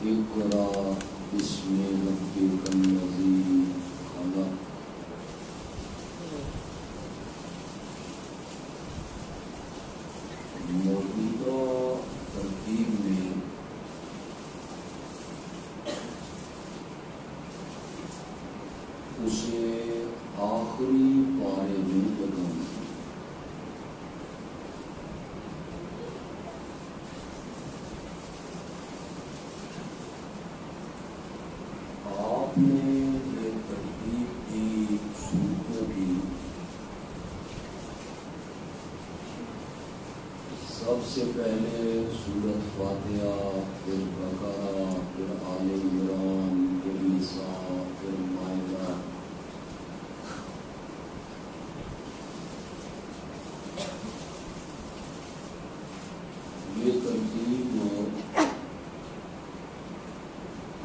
اقرا بسم ربک الذی خلق موجودہ ترتیب میں اسے آخری پارے میں جگہ آپ نے یہ ترتیب کی صورتوں کی سب سے پہلے سورۃ فاتحہ، پھر بقرہ، پھر آل عمران، پھر نساء، پھر مائدہ، یہ ترتیب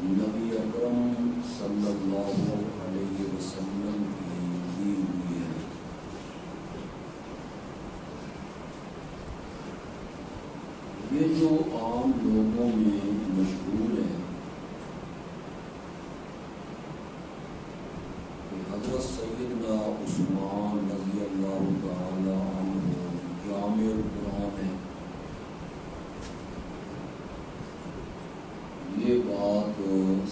نبی اکرم صلی اللہ علیہ وسلم کی دی ہوئی ہے۔ یہ جو عام لوگوں میں مشہور ہے کہ حضرت سیدنا عثمان رضی اللہ تعالی عنہ جامع القرآن ہے، یہ بات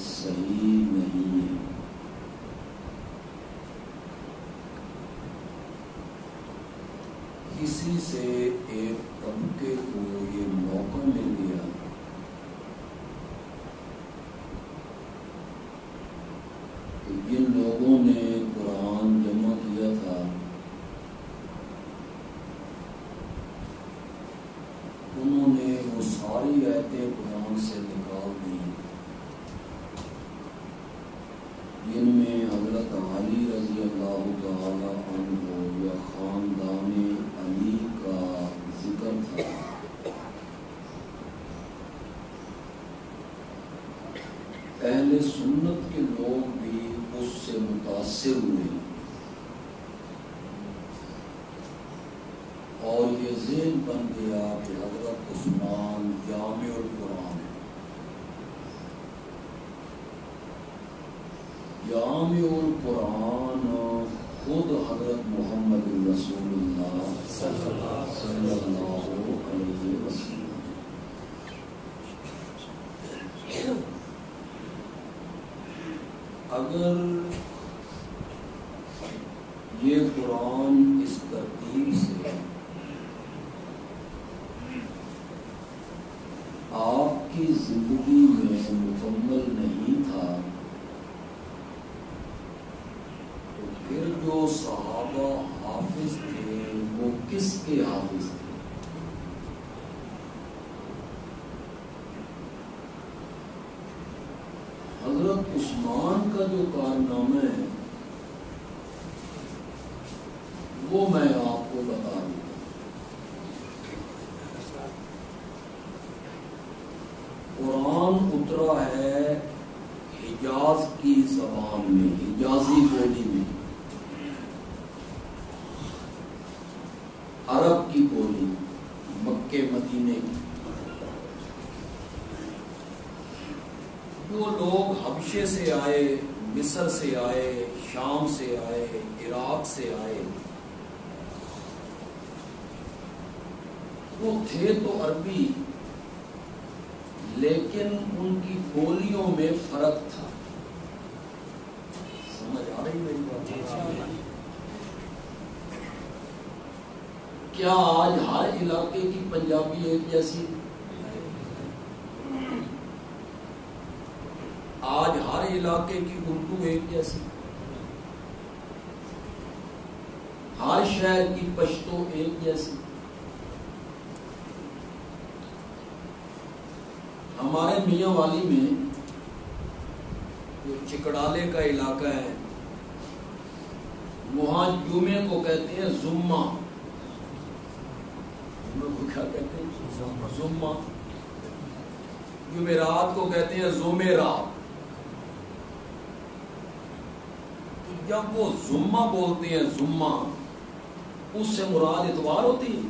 صحیح نہیں ہے۔ کسی سے ایک طبقے کو یہ موقع مل گیا کہ جن لوگوں نے قرآن جمع کیا تھا انہوں نے وہ ساری آیتیں قرآن سے نکال دی جن میں حضرت علی رضی اللہ تعالی عنہ یا خاندان علی کا ذکر تھا۔ اہل سنت کے لوگ بھی اس سے متاثر ہوئے اور یہ ذہن بن گیا کہ حضرت عثمان جامع القرآن ہے۔ جامع القرآن خود حضرت محمد رسول اللہ صلی اللہ علیہ وسلم۔ اگر یہ قرآن اس ترتیب سے آپ کی زندگی میں مکمل نہیں تھا تو پھر جو صحابہ حافظ تھے وہ کس کے حافظ تھے؟ حضرت عثمان کا جو کارنامہ ہے وہ میں آپ کو بتا دوں۔ قرآن اترا ہے حجاز کی زبان میں، حجازی بولی میں، عرب کی بولی، مکے مدینے کی۔ جو لوگ حبشے سے آئے، مصر سے آئے، شام سے آئے، عراق سے آئے، وہ تھے تو عربی لیکن ان کی بولیوں میں فرق تھا۔ سمجھ آ رہی میری بات؟ کیا آج ہر علاقے کی پنجابی ایک جیسی؟ آج ہر علاقے کی اردو ایک جیسی؟ ہر شہر کی پشتو ایک جیسی؟ ہمارے میاں والی میں جو چکڑالے کا علاقہ ہے وہاں جمعے کو کہتے ہیں زمہ، کو کیا کہتے ہیں؟ زمہ۔ جمعرات کو کہتے ہیں زمرات۔ جب وہ زمہ بولتے ہیں، زمہ، اس سے مراد اتوار ہوتی ہے؟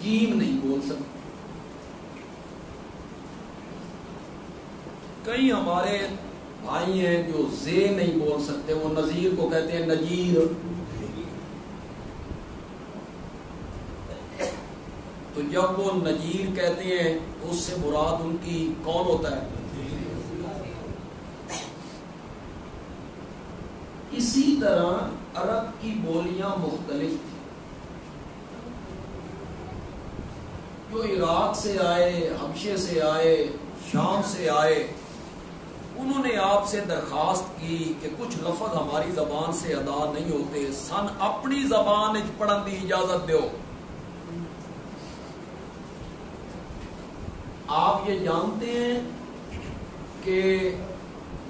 جیم نہیں بول سکتے، کئی ہمارے بھائی ہیں جو زے نہیں بول سکتے، وہ نذیر کو کہتے ہیں نجیر. تو جب وہ نجیر کہتے ہیں تو اس سے مراد ان کی کون ہوتا ہے؟ اسی طرح عرب کی بولیاں مختلف تھیں. جو عراق سے آئے، حبشے سے آئے، شام سے آئے، انہوں نے آپ سے درخواست کی کہ کچھ لفظ ہماری زبان سے ادا نہیں ہوتے، سن اپنی زبان پڑھن دی اجازت دیو. آپ یہ جانتے ہیں کہ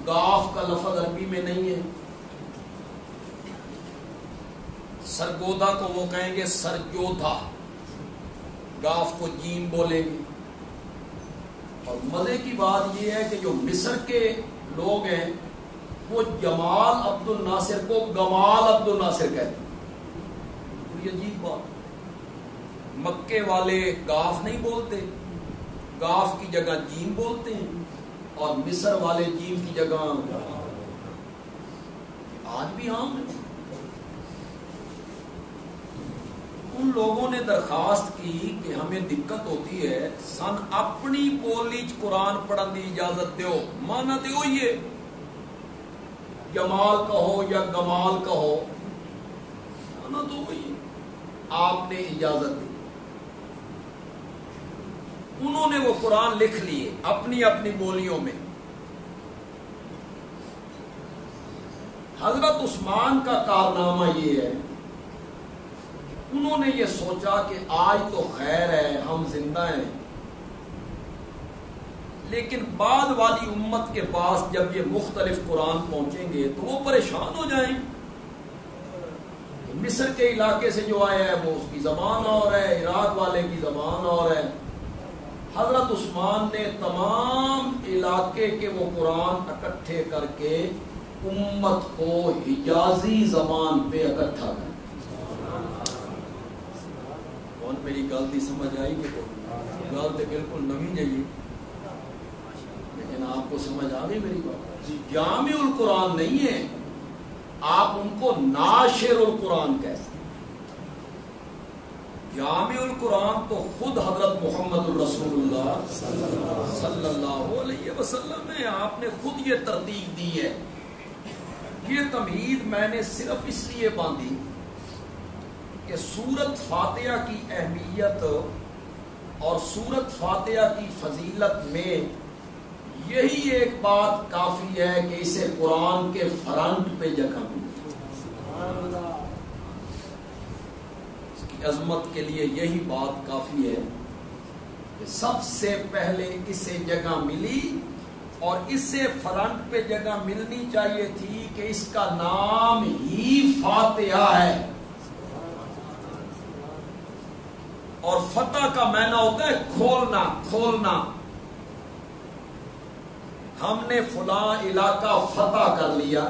گاف کا لفظ عربی میں نہیں ہے. سرگودا کو وہ کہیں گے سرجودا، گاف کو جیم بولیں گے. اور مزے کی بات یہ ہے کہ جو مصر کے لوگ ہیں وہ جمال عبد الناصر کو گمال عبد الناصر کہتے ہیں. یہ عجیب بات. مکے والے گاف نہیں بولتے، گاف کی جگہ جیم بولتے ہیں، اور مصر والے جیم کی جگہ آج بھی عام ہے. ان لوگوں نے درخواست کی کہ ہمیں دقت ہوتی ہے، سن اپنی بولی قرآن پڑھن دی اجازت دیو. مانا دیو یہ جمال کہو یا گمال کہو، مانا تو وہی آپ نے اجازت دی. انہوں نے وہ قرآن لکھ لیے اپنی اپنی بولیوں میں. حضرت عثمان کا کارنامہ یہ ہے، انہوں نے یہ سوچا کہ آج تو خیر ہے، ہم زندہ ہیں، لیکن بعد والی امت کے پاس جب یہ مختلف قرآن پہنچیں گے تو وہ پریشان ہو جائیں. مصر کے علاقے سے جو آیا ہے وہ اس کی زبان اور ہے، عراق والے کی زبان اور ہے. حضرت عثمان نے تمام علاقے کے وہ قرآن اکٹھے کر کے امت کو حجازی زبان پہ اکٹھا کر. میری غلطی سمجھ آئی کہ غلط بالکل نمی جائیے، لیکن آپ کو سمجھ آ گئی میری بات. جامع القرآن نہیں ہے، آپ ان کو ناشر القرآن کہتے ہیں. جامع القرآن تو خود حضرت محمد الرسول اللہ صلی اللہ علیہ وسلم ہے. آپ نے خود یہ ترتیب دی ہے. یہ تمہید میں نے صرف اس لیے باندھی کہ سورت فاتحہ کی اہمیت اور سورت فاتحہ کی فضیلت میں یہی ایک بات کافی ہے کہ اسے قرآن کے فرنٹ پہ جگہ ملی. اس کی عظمت کے لیے یہی بات کافی ہے کہ سب سے پہلے اسے جگہ ملی، اور اسے فرنٹ پہ جگہ ملنی چاہیے تھی کہ اس کا نام ہی فاتحہ ہے. اور فتح کا معنی ہوتا ہے کھولنا، کھولنا. ہم نے فلاں علاقہ فتح کر لیا،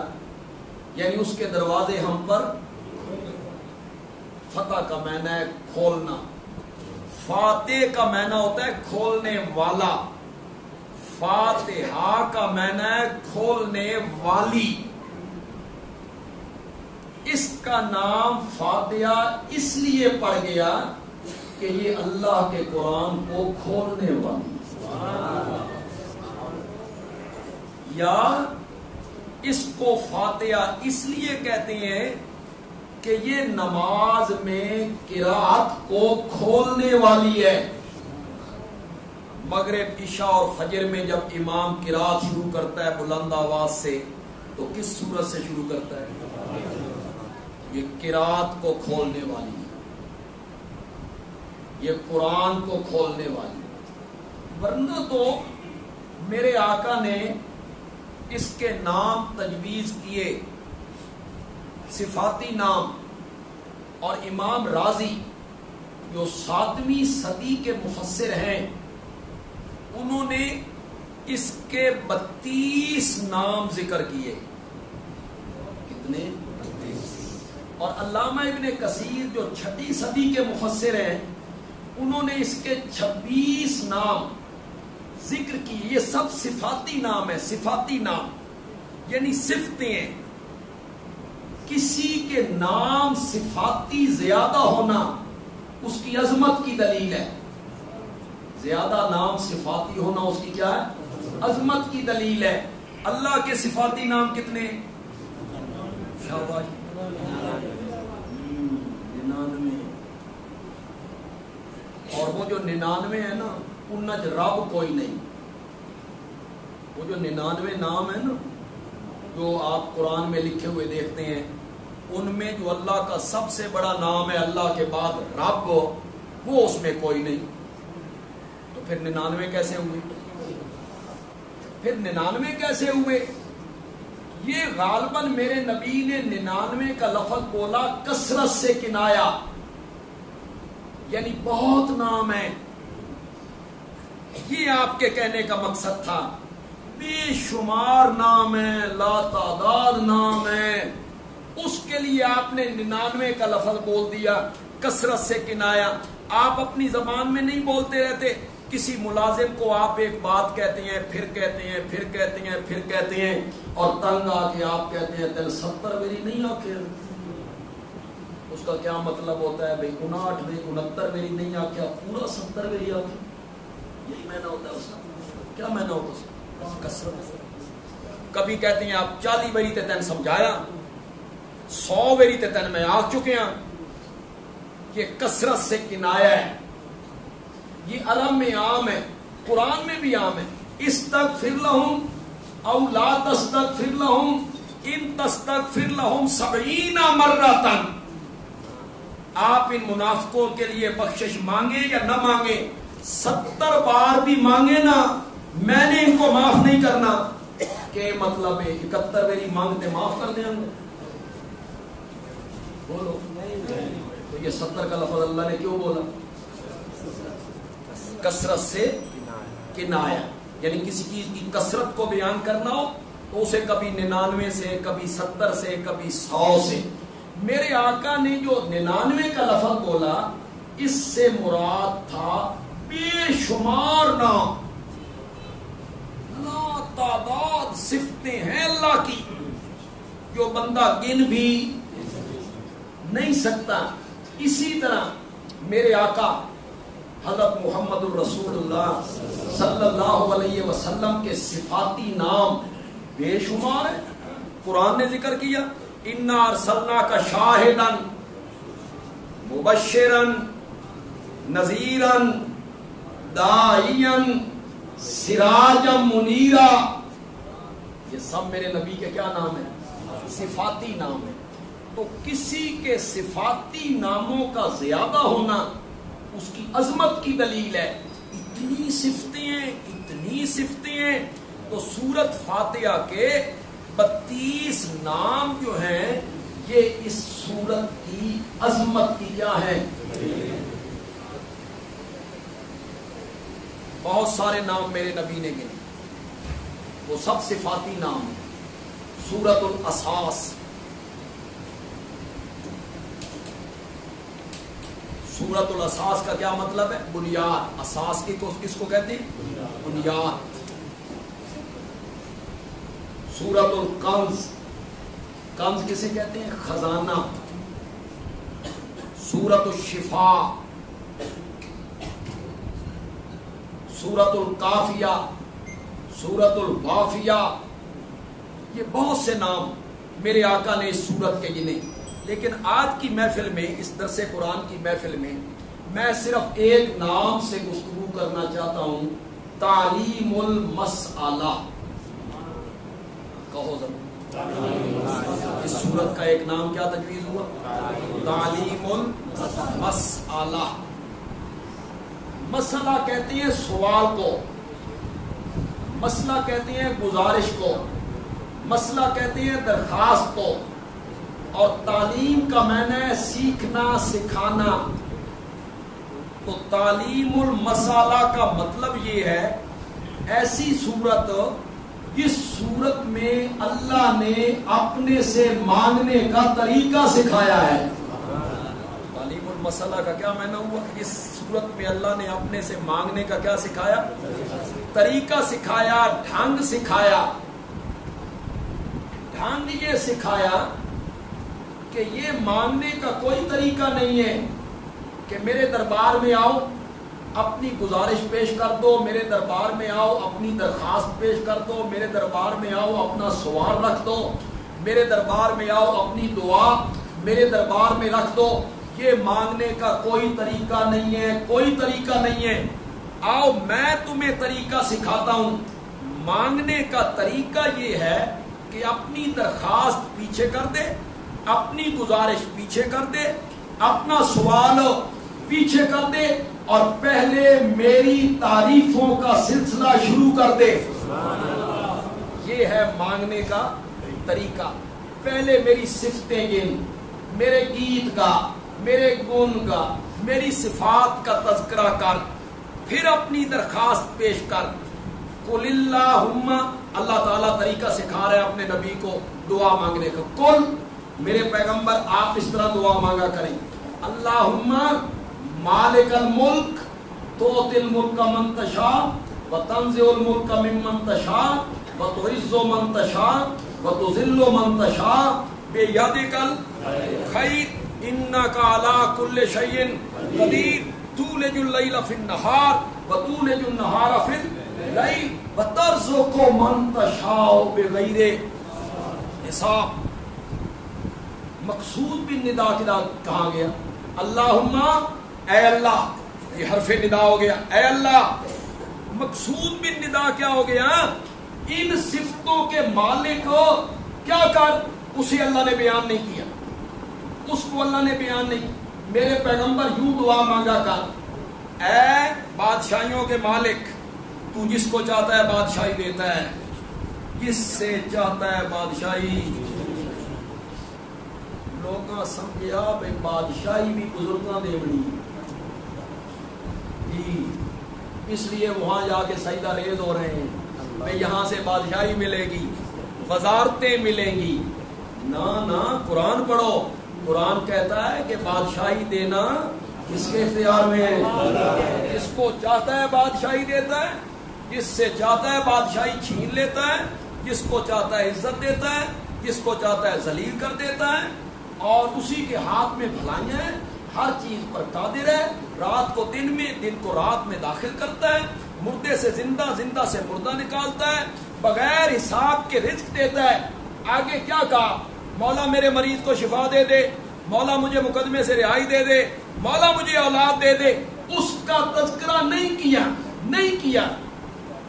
یعنی اس کے دروازے ہم پر. فتح کا معنی ہے کھولنا. فاتح کا معنی ہوتا ہے کھولنے والا. فاتحہ کا معنی ہے کھولنے والی. اس کا نام فاتحہ اس لیے پڑ گیا کہ یہ اللہ کے قرآن کو کھولنے والی. یا اس کو فاتحہ اس لیے کہتے ہیں کہ یہ نماز میں قرات کو کھولنے والی ہے. مغرب، عشاء اور فجر میں جب امام قرات شروع کرتا ہے بلند آواز سے تو کس صورت سے شروع کرتا ہے؟ یہ قرات کو کھولنے والی ہے، یہ قرآن کو کھولنے والی. ورنہ تو میرے آقا نے اس کے نام تجویز کیے، صفاتی نام. اور امام رازی جو 7ویں صدی کے مفسر ہیں، انہوں نے اس کے 32 نام ذکر کیے. کتنے؟ اور علامہ ابن کثیر جو 6 صدی کے مفسر ہیں، انہوں نے اس کے 26 نام ذکر کی، یہ سب صفاتی نام ہے، صفاتی نام یعنی صفتیں ہیں. کسی کے نام صفاتی زیادہ ہونا اس کی عظمت کی دلیل ہے. زیادہ نام صفاتی ہونا اس کی کیا ہے؟ عظمت کی دلیل ہے. اللہ کے صفاتی نام کتنے؟ شاباش 99. اور وہ جو 99 ہے نا ان رب کوئی نہیں. وہ جو 99 نام ہے نا جو آپ قرآن میں لکھے ہوئے دیکھتے ہیں ان میں جو اللہ کا سب سے بڑا نام ہے اللہ کے بعد رب، وہ اس میں کوئی نہیں. تو پھر 99 کیسے ہوئے؟ پھر 99 کیسے ہوئے؟ یہ غالباً میرے نبی نے 99 کا لفظ بولا کثرت سے کنایا، یعنی بہت نام ہے. یہ آپ کے کہنے کا مقصد تھا. بے شمار نام ہے، لا تعداد نام ہے، اس کے لیے آپ نے 99 کا لفظ بول دیا، کثرت سے کنایا. آپ اپنی زبان میں نہیں بولتے رہتے. کسی ملازم کو آپ ایک بات کہتے ہیں، پھر کہتے ہیں، پھر کہتے ہیں، پھر کہتے ہیں، اور تنگ آ کے آپ کہتے ہیں تین 70 میری نہیں آکھے. اس کا کیا مطلب ہوتا ہے بھائی 59 نہیں 69 میری نہیں آکھیا، پورا 70 میری آکھے. یہی معنی ہوتا ہے اس کا. کیا معنی ہوتا ہے اس کا؟ کثرت. کبھی کہتے ہیں آپ 40 بری تے تین سمجھایا، 100 بری تے تین میں آ چکے ہیں. یہ کثرت سے کنایا ہے. یہ علم میں عام ہے، قرآن میں بھی عام ہے. استغفر لہم او لا تستغفر لہم ان تستغفر لہم 70 مرتن. آپ ان منافقوں کے لیے بخشش مانگے یا نہ مانگے، 70 بار بھی مانگے نا، میں نے ان کو معاف نہیں کرنا. کہ مطلب ہے 71 میری مانگتے معاف کر دیں ہم. بولو تو یہ 70 کا لفظ اللہ نے کیوں بولا؟ کثرت سے کنایا، یعنی کسی چیز کی کثرت کو بیان کرنا ہو تو اسے کبھی 99 سے، کبھی 70 سے، کبھی 100 سے. میرے آقا نے جو 99 کا لفظ بولا اس سے مراد تھا بے شمار نام، لا تعداد صفتیں ہیں اللہ کی جو بندہ گن بھی نہیں سکتا. اسی طرح میرے آقا حضرت محمد الرسول اللہ صلی اللہ علیہ وسلم کے صفاتی نام بے شمار ہے. قرآن نے ذکر کیا اِنَّا أَرْسَلْنَاكَ شَاهِدًا مُبَشِّرًا نَذِيرًا دَاعِيًا سِرَاجًا مُنِيرًا. یہ سب میرے نبی کے کیا نام ہیں؟ صفاتی نام ہے. تو کسی کے صفاتی ناموں کا زیادہ ہونا اس کی عظمت کی دلیل ہے. اتنی صفتیں ہیں، اتنی صفتیں ہیں. تو سورت فاتحہ کے 32 نام جو ہیں یہ اس سورت کی عظمت کی کیا ہے؟ بہت سارے نام میرے نبی نے گنے، وہ سب صفاتی نام ہیں. سورت الاساس، سورت الاساس کا کیا مطلب ہے؟ بنیاد. اساس کی کس کو کہتے ہیں؟ بنیاد. سورت الکنز، کنز کسے کہتے ہیں؟ خزانہ. سورت الشفاء، سورت القافیہ، سورت الوافیہ. یہ بہت سے نام میرے آقا نے اس سورت کے گنے. لیکن آج کی محفل میں، اس درس قرآن کی محفل میں، میں صرف ایک نام سے گفتگو کرنا چاہتا ہوں، تعلیم المسئلہ. کہو ضرور اس سورت کا ایک نام کیا تجویز ہوا؟ تعلیم المسئلہ. مسئلہ کہتے ہیں سوال کو، مسئلہ کہتے ہیں گزارش کو، مسئلہ کہتے ہیں درخواست کو. اور تعلیم کا معنی ہے سیکھنا، سکھانا. تو تعلیم المسئلہ کا مطلب یہ ہے ایسی صورت جس صورت میں اللہ نے اپنے سے مانگنے کا طریقہ سکھایا ہے. تعلیم مسئلہ کا کیا معنی ہوا؟ اس صورت میں اللہ نے اپنے سے مانگنے کا کیا سکھایا؟ طریقہ سکھایا، ڈھنگ سکھایا۔ ڈھنگ یہ سکھایا کہ یہ مانگنے کا کوئی طریقہ نہیں ہے کہ میرے دربار میں آؤ اپنی گزارش پیش کر دو، میرے دربار میں آؤ اپنی درخواست پیش کر دو، میرے دربار میں آؤ اپنا سوال رکھ دو، میرے دربار میں آؤ اپنی دعا میرے دربار میں رکھ دو۔ یہ مانگنے کا کوئی طریقہ نہیں ہے، کوئی طریقہ نہیں ہے۔ آؤ میں تمہیں طریقہ سکھاتا ہوں۔ مانگنے کا طریقہ یہ ہے کہ اپنی درخواست پیچھے کر دے، اپنی گزارش پیچھے کر دے، اپنا سوال پیچھے کر دے اور پہلے میری تعریفوں کا سلسلہ شروع کر دے۔ یہ ہے مانگنے کا طریقہ۔ پہلے میری صفتیں گن، میرے گیت گا، میرے گن گا، میری صفات کا تذکرہ کر، پھر اپنی درخواست پیش کر۔ قل اللہم، اللہ تعالیٰ طریقہ سکھا رہے ہیں اپنے نبی کو دعا مانگنے کا۔ قل، میرے پیغمبر آپ اس طرح دعا مانگا کریں، اللہم مالک الملک تؤتی الملک من تشاء وتنزع الملک ممن تشاء وتعز من تشاء وتذل من تشاء بیدک الخیر انک علی کل شیء قدیر تولج اللیل فی النہار وتولج النہار فی اللیل وترزق من تشاء بغیر حساب۔ مقصود بھی ندا کہا گیا، اللہم اے اللہ، یہ حرف ندا ہو گیا، اے اللہ۔ مقصود بھی ندا کیا ہو گیا؟ ان صفتوں کے مالک ہو کیا کر، اسے اللہ نے بیان نہیں کیا، اس کو اللہ نے بیان نہیں۔ میرے پیغمبر یوں دعا مانگا کر، اے بادشاہیوں کے مالک، تو جس کو چاہتا ہے بادشاہی دیتا ہے، جس سے چاہتا ہے بادشاہی۔ لوگاں سمجھیا بھائی بادشاہی بھی بزرگاں دے بڑی جی، اس لیے وہاں جا کے سجدہ ریز ہو رہے ہیں بھائی یہاں سے بادشاہی ملے گی، وزارتیں ملیں گی۔ نہ قرآن پڑھو، قرآن کہتا ہے کہ بادشاہی دینا کس کے اختیار میں ہے؟ جس کو چاہتا ہے بادشاہی دیتا ہے، جس سے چاہتا ہے بادشاہی چھین لیتا ہے، جس کو چاہتا ہے عزت دیتا ہے، جس کو چاہتا ہے ذلیل کر دیتا ہے، اور اسی کے ہاتھ میں بھلائیاں ہیں، ہر چیز پر قادر ہے، رات کو دن میں، دن کو رات میں داخل کرتا ہے، مردے سے زندہ، زندہ سے مردہ نکالتا ہے، بغیر حساب کے رزق دیتا ہے۔ آگے کیا کہا؟ مولا میرے مریض کو شفا دے دے، مولا مجھے مقدمے سے رہائی دے دے، مولا مجھے اولاد دے دے۔ اس کا تذکرہ نہیں کیا۔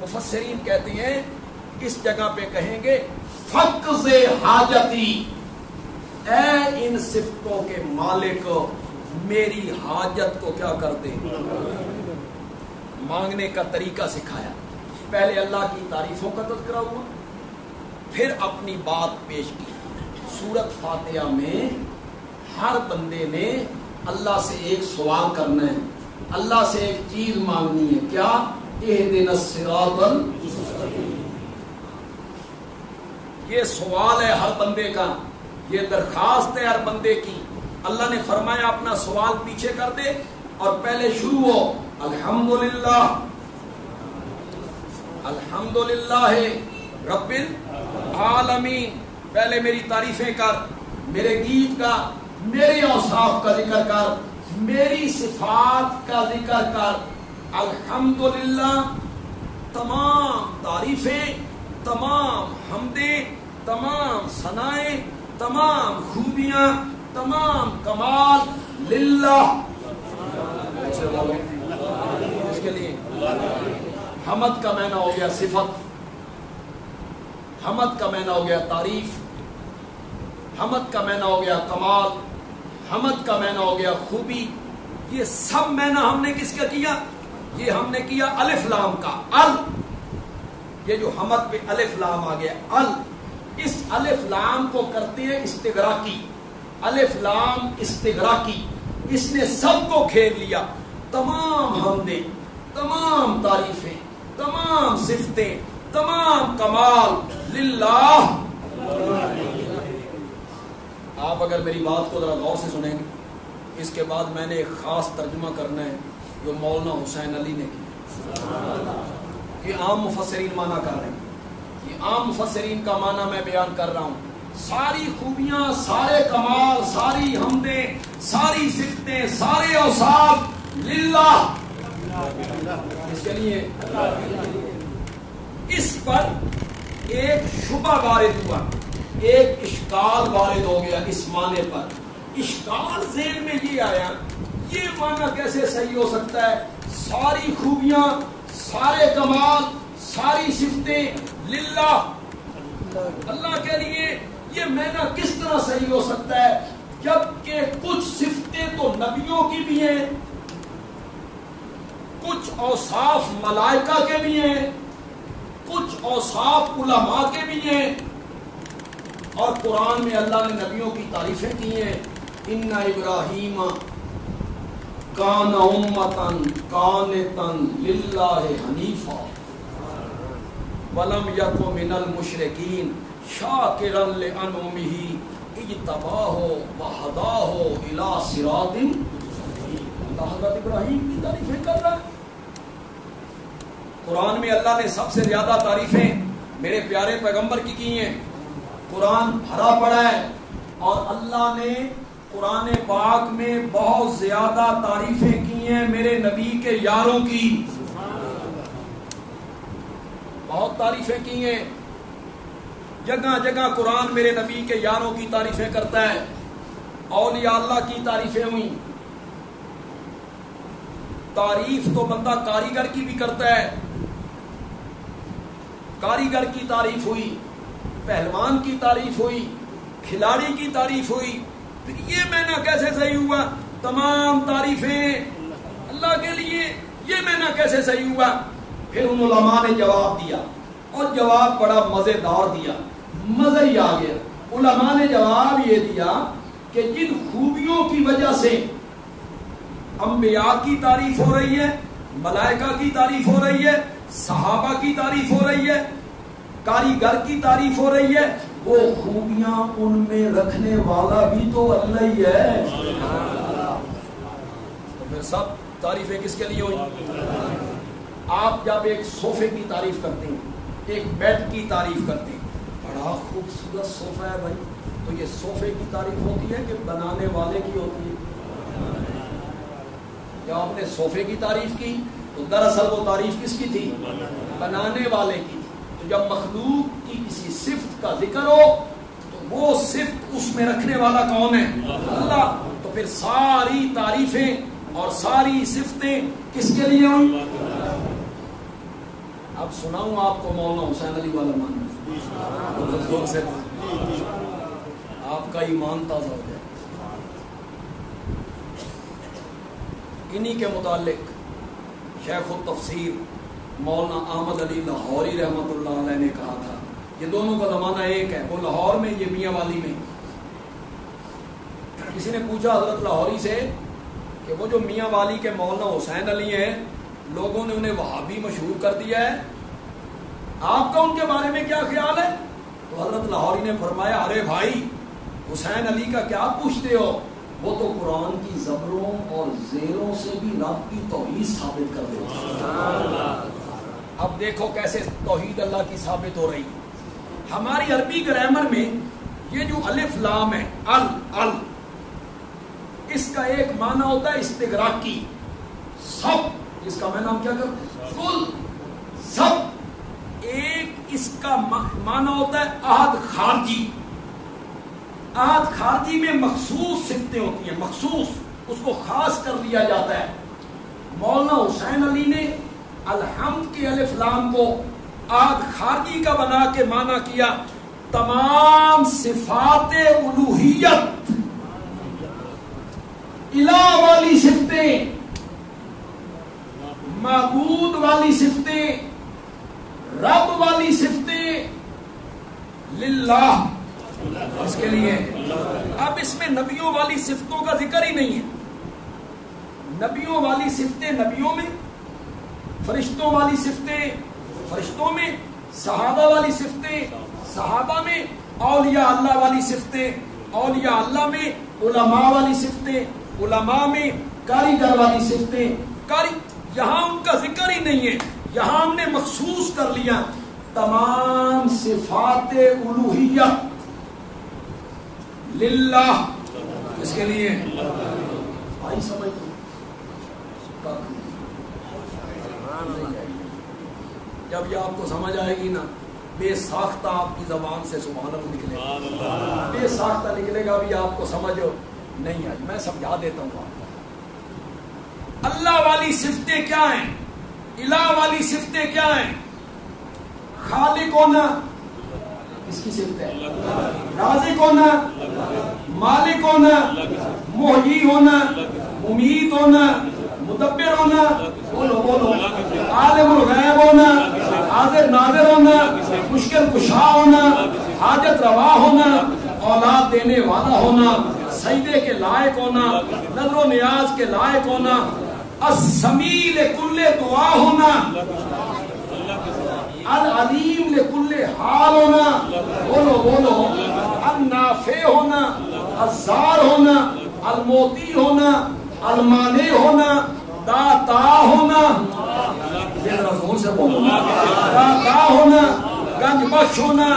مفسرین کہتے ہیں اس جگہ پہ کہیں گے فقض حاجتی، اے ان صفتوں کے مالک میری حاجت کو کیا کر دے۔ مانگنے کا طریقہ سکھایا، پہلے اللہ کی تعریفوں کا تذکرہ ہوا، پھر اپنی بات پیش کی۔ سورۃ فاتحہ میں ہر بندے نے اللہ سے ایک سوال کرنا ہے، اللہ سے ایک چیز مانگنی ہے، کیا؟ اہدنا الصراط المستقیم۔ یہ سوال ہے ہر بندے کا، یہ درخواست ہے ہر بندے کی۔ اللہ نے فرمایا اپنا سوال پیچھے کر دے اور پہلے شروع ہو الحمدللہ، الحمدللہ رب العالمین۔ پہلے میری تعریفیں کر، میرے گیت کا، میرے اوصاف کا ذکر کر، میری صفات کا ذکر کر۔ الحمدللہ، تمام تعریفیں، تمام حمدیں، تمام ثنائیں، تمام خوبیاں، تمام کمال للہ، اس کے لیے۔ حمد کا معنی ہو گیا صفت، حمد کا معنی ہو گیا تعریف، حمد کا معنی ہو گیا کمال، حمد کا معنی ہو گیا خوبی۔ یہ سب معنی ہم نے کس کا کیا؟ یہ ہم نے کیا الف لام کا۔ ال، یہ جو حمد پہ الف لام آ گیا، ال، اس الف لام کو کرتے ہیں استغراقی، الف لام استغراقی، اس نے سب کو گھیر لیا۔ تمام حمدیں، تمام تعریفیں، تمام صفتیں، تمام کمال للہ۔ آپ اگر میری بات کو ذرا غور سے سنیں گے، اس کے بعد میں نے ایک خاص ترجمہ کرنا ہے جو مولانا حسین علی نے کیا. یہ عام مفسرین معنی کر رہے ہیں، یہ عام مفسرین کا معنی میں بیان کر رہا ہوں. ساری خوبیاں، سارے کمال، ساری حمدیں، ساری صفتیں، سارے اوصاف للہ، اس کے لیے. اس پر ایک شبہ وارد ہوا، ایک اشکال وارد ہو گیا اس معنی پر. اشکال ذہن میں یہ آیا، یہ معنی کیسے صحیح ہو سکتا ہے؟ ساری خوبیاں، سارے کمال، ساری صفتیں للہ، اللہ کے لیے، یہ معنی کس طرح صحیح ہو سکتا ہے جبکہ کچھ صفتیں تو نبیوں کی بھی ہیں، کچھ اوصاف ملائکہ کے بھی ہیں، کچھ اوصاف علماء کے بھی ہیں، اور قرآن میں اللہ نے نبیوں کی تعریفیں کی ہیں. ان ابراہیم کان امۃ قانتا للہ حنیفا ولم یک من المشرکین شاکرا لانعمہ اجتباہ وہداہ الی صراط مستقیم. اللہ حضرت ابراہیم کی تعریفیں کر رہا ہے. قرآن میں اللہ نے سب سے زیادہ تعریفیں میرے پیارے پیغمبر کی ہیں. قرآن بھرا پڑا ہے اور اللہ نے قرآن پاک میں بہت زیادہ تعریفیں کی ہیں میرے نبی کے یاروں کی، بہت تعریفیں کی ہیں. جگہ جگہ قرآن میرے نبی کے یاروں کی تعریفیں کرتا ہے. اولیاء اللہ کی تعریفیں ہوئی. تعریف تو بندہ کاریگر کی بھی کرتا ہے، کاریگر کی تعریف ہوئی، پہلوان کی تعریف ہوئی، کھلاڑی کی تعریف ہوئی. پھر یہ معنی کیسے صحیح ہوا؟ تمام تعریفیں اللہ کے لیے، یہ معنی کیسے صحیح ہوا؟ پھر ان علماء نے جواب دیا اور جواب بڑا مزیدار دیا، مزہ ہی آ گیا. علماء نے جواب یہ دیا کہ جن خوبیوں کی وجہ سے انبیاء کی تعریف ہو رہی ہے، ملائکہ کی تعریف ہو رہی ہے، صحابہ کی تعریف ہو رہی ہے، کاریگر کی تعریف ہو رہی ہے، وہ خوبیاں ان میں رکھنے والا بھی تو اللہ ہی ہے. تو پھر سب تعریفیں کس کے لیے ہوئی؟ آپ جب ایک صوفے کی تعریف کرتے ہیں، ایک بیڈ کی تعریف کرتے ہیں، بڑا خوبصورت صوفہ ہے بھائی، تو یہ صوفے کی تعریف ہوتی ہے کہ بنانے والے کی ہوتی ہے؟ جب آپ نے صوفے کی تعریف کی تو دراصل وہ تعریف کس کی تھی؟ بنانے والے کی. تو جب مخلوق کی کسی صفت کا ذکر ہو تو وہ صفت اس میں رکھنے والا کون ہے؟ اللہ. تو پھر ساری تعریفیں اور ساری صفتیں کس کے لیے ہوئی؟ اب سناؤں آپ کو مولانا حسین علی والا معنی، سے آپ کا ایمان تازہ ہو جائے. انہی کے متعلق شیخ التفسیر مولانا احمد علی لاہوری رحمۃ اللہ علیہ نے کہا تھا، یہ دونوں کا زمانہ ایک ہے، وہ لاہور میں، یہ میاں والی میں. کسی نے پوچھا حضرت لاہوری سے کہ وہ جو میاں والی کے مولانا حسین علی ہیں، لوگوں نے انہیں وہابی مشہور کر دیا ہے، آپ کا ان کے بارے میں کیا خیال ہے؟ تو حضرت لاہوری نے فرمایا، ارے بھائی حسین علی کا کیا پوچھتے ہو، وہ تو قرآن کی زبروں اور زیروں سے بھی رب کی توحید ثابت کر دیتے ہیں. اب دیکھو کیسے توحید اللہ کی ثابت ہو رہی ہے. ہماری عربی گرامر میں یہ جو الف لام ہے، ال، اس کا ایک معنی ہوتا ہے استغراقی، سب. اس کا معنی ہم کیا کرتے ہیں؟ کل، سب. ایک اس کا معنی ہوتا ہے عہد خارجی. عہد خارجی میں مخصوص صفتیں ہوتی ہیں، مخصوص، اس کو خاص کر لیا جاتا ہے. مولانا حسین علی نے الحمد کے الف لام کو عہد خارجی کا بنا کے معنی کیا تمام صفات الوہیت، الہ والی صفتیں، معبود والی صفتیں، رب والی صفتیں للہ، اس کے لیے. اب اس میں نبیوں والی صفتوں کا ذکر ہی نہیں ہے. نبیوں والی صفتیں نبیوں میں، فرشتوں والی صفتیں فرشتوں میں، صحابہ والی صفتیں صحابہ میں، اولیاء اللہ والی صفتیں اولیاء اللہ میں، علماء والی صفتیں علماء میں کاریگر والی صفتیں یہاں ان کا ذکر ہی نہیں ہے. یہاں ہم نے مخصوص کر لیا تمام صفات الوہیت للہ، اس کے لیے آئی سمجھ. جب یہ آپ کو سمجھ آئے گی نا، بے ساختہ آپ کی زبان سے سبحان اللہ نکلے گا. بے ساختہ نکلے گا بھی آپ کو سمجھ نہیں آئی. میں سمجھا دیتا ہوں آپ کو. اللہ والی صفتیں کیا ہیں؟ الہ والی صفتیں کیا ہیں؟ خالق ہونا اس کی صفت ہے، رازق ہونا، مالک ہونا، محیی ہونا، ممیت ہونا، مدبر ہونا، بولو بولو، عالم الغیب ہونا، حاضر ناظر ہونا، مشکل کشا ہونا، حاجت روا ہونا، اولاد دینے والا ہونا، سجدے کے لائق ہونا، نظر و نیاز کے لائق ہونا، السمیع لکل دعا ہونا، العلیم لکل حال ہونا، بولو بولو، النافع ہونا، الزار ہونا، الموتی ہونا، المانع ہونا، داتا ہونا، یہ ذرا زور سے بولو، داتا ہونا، گنج بخش ہونا،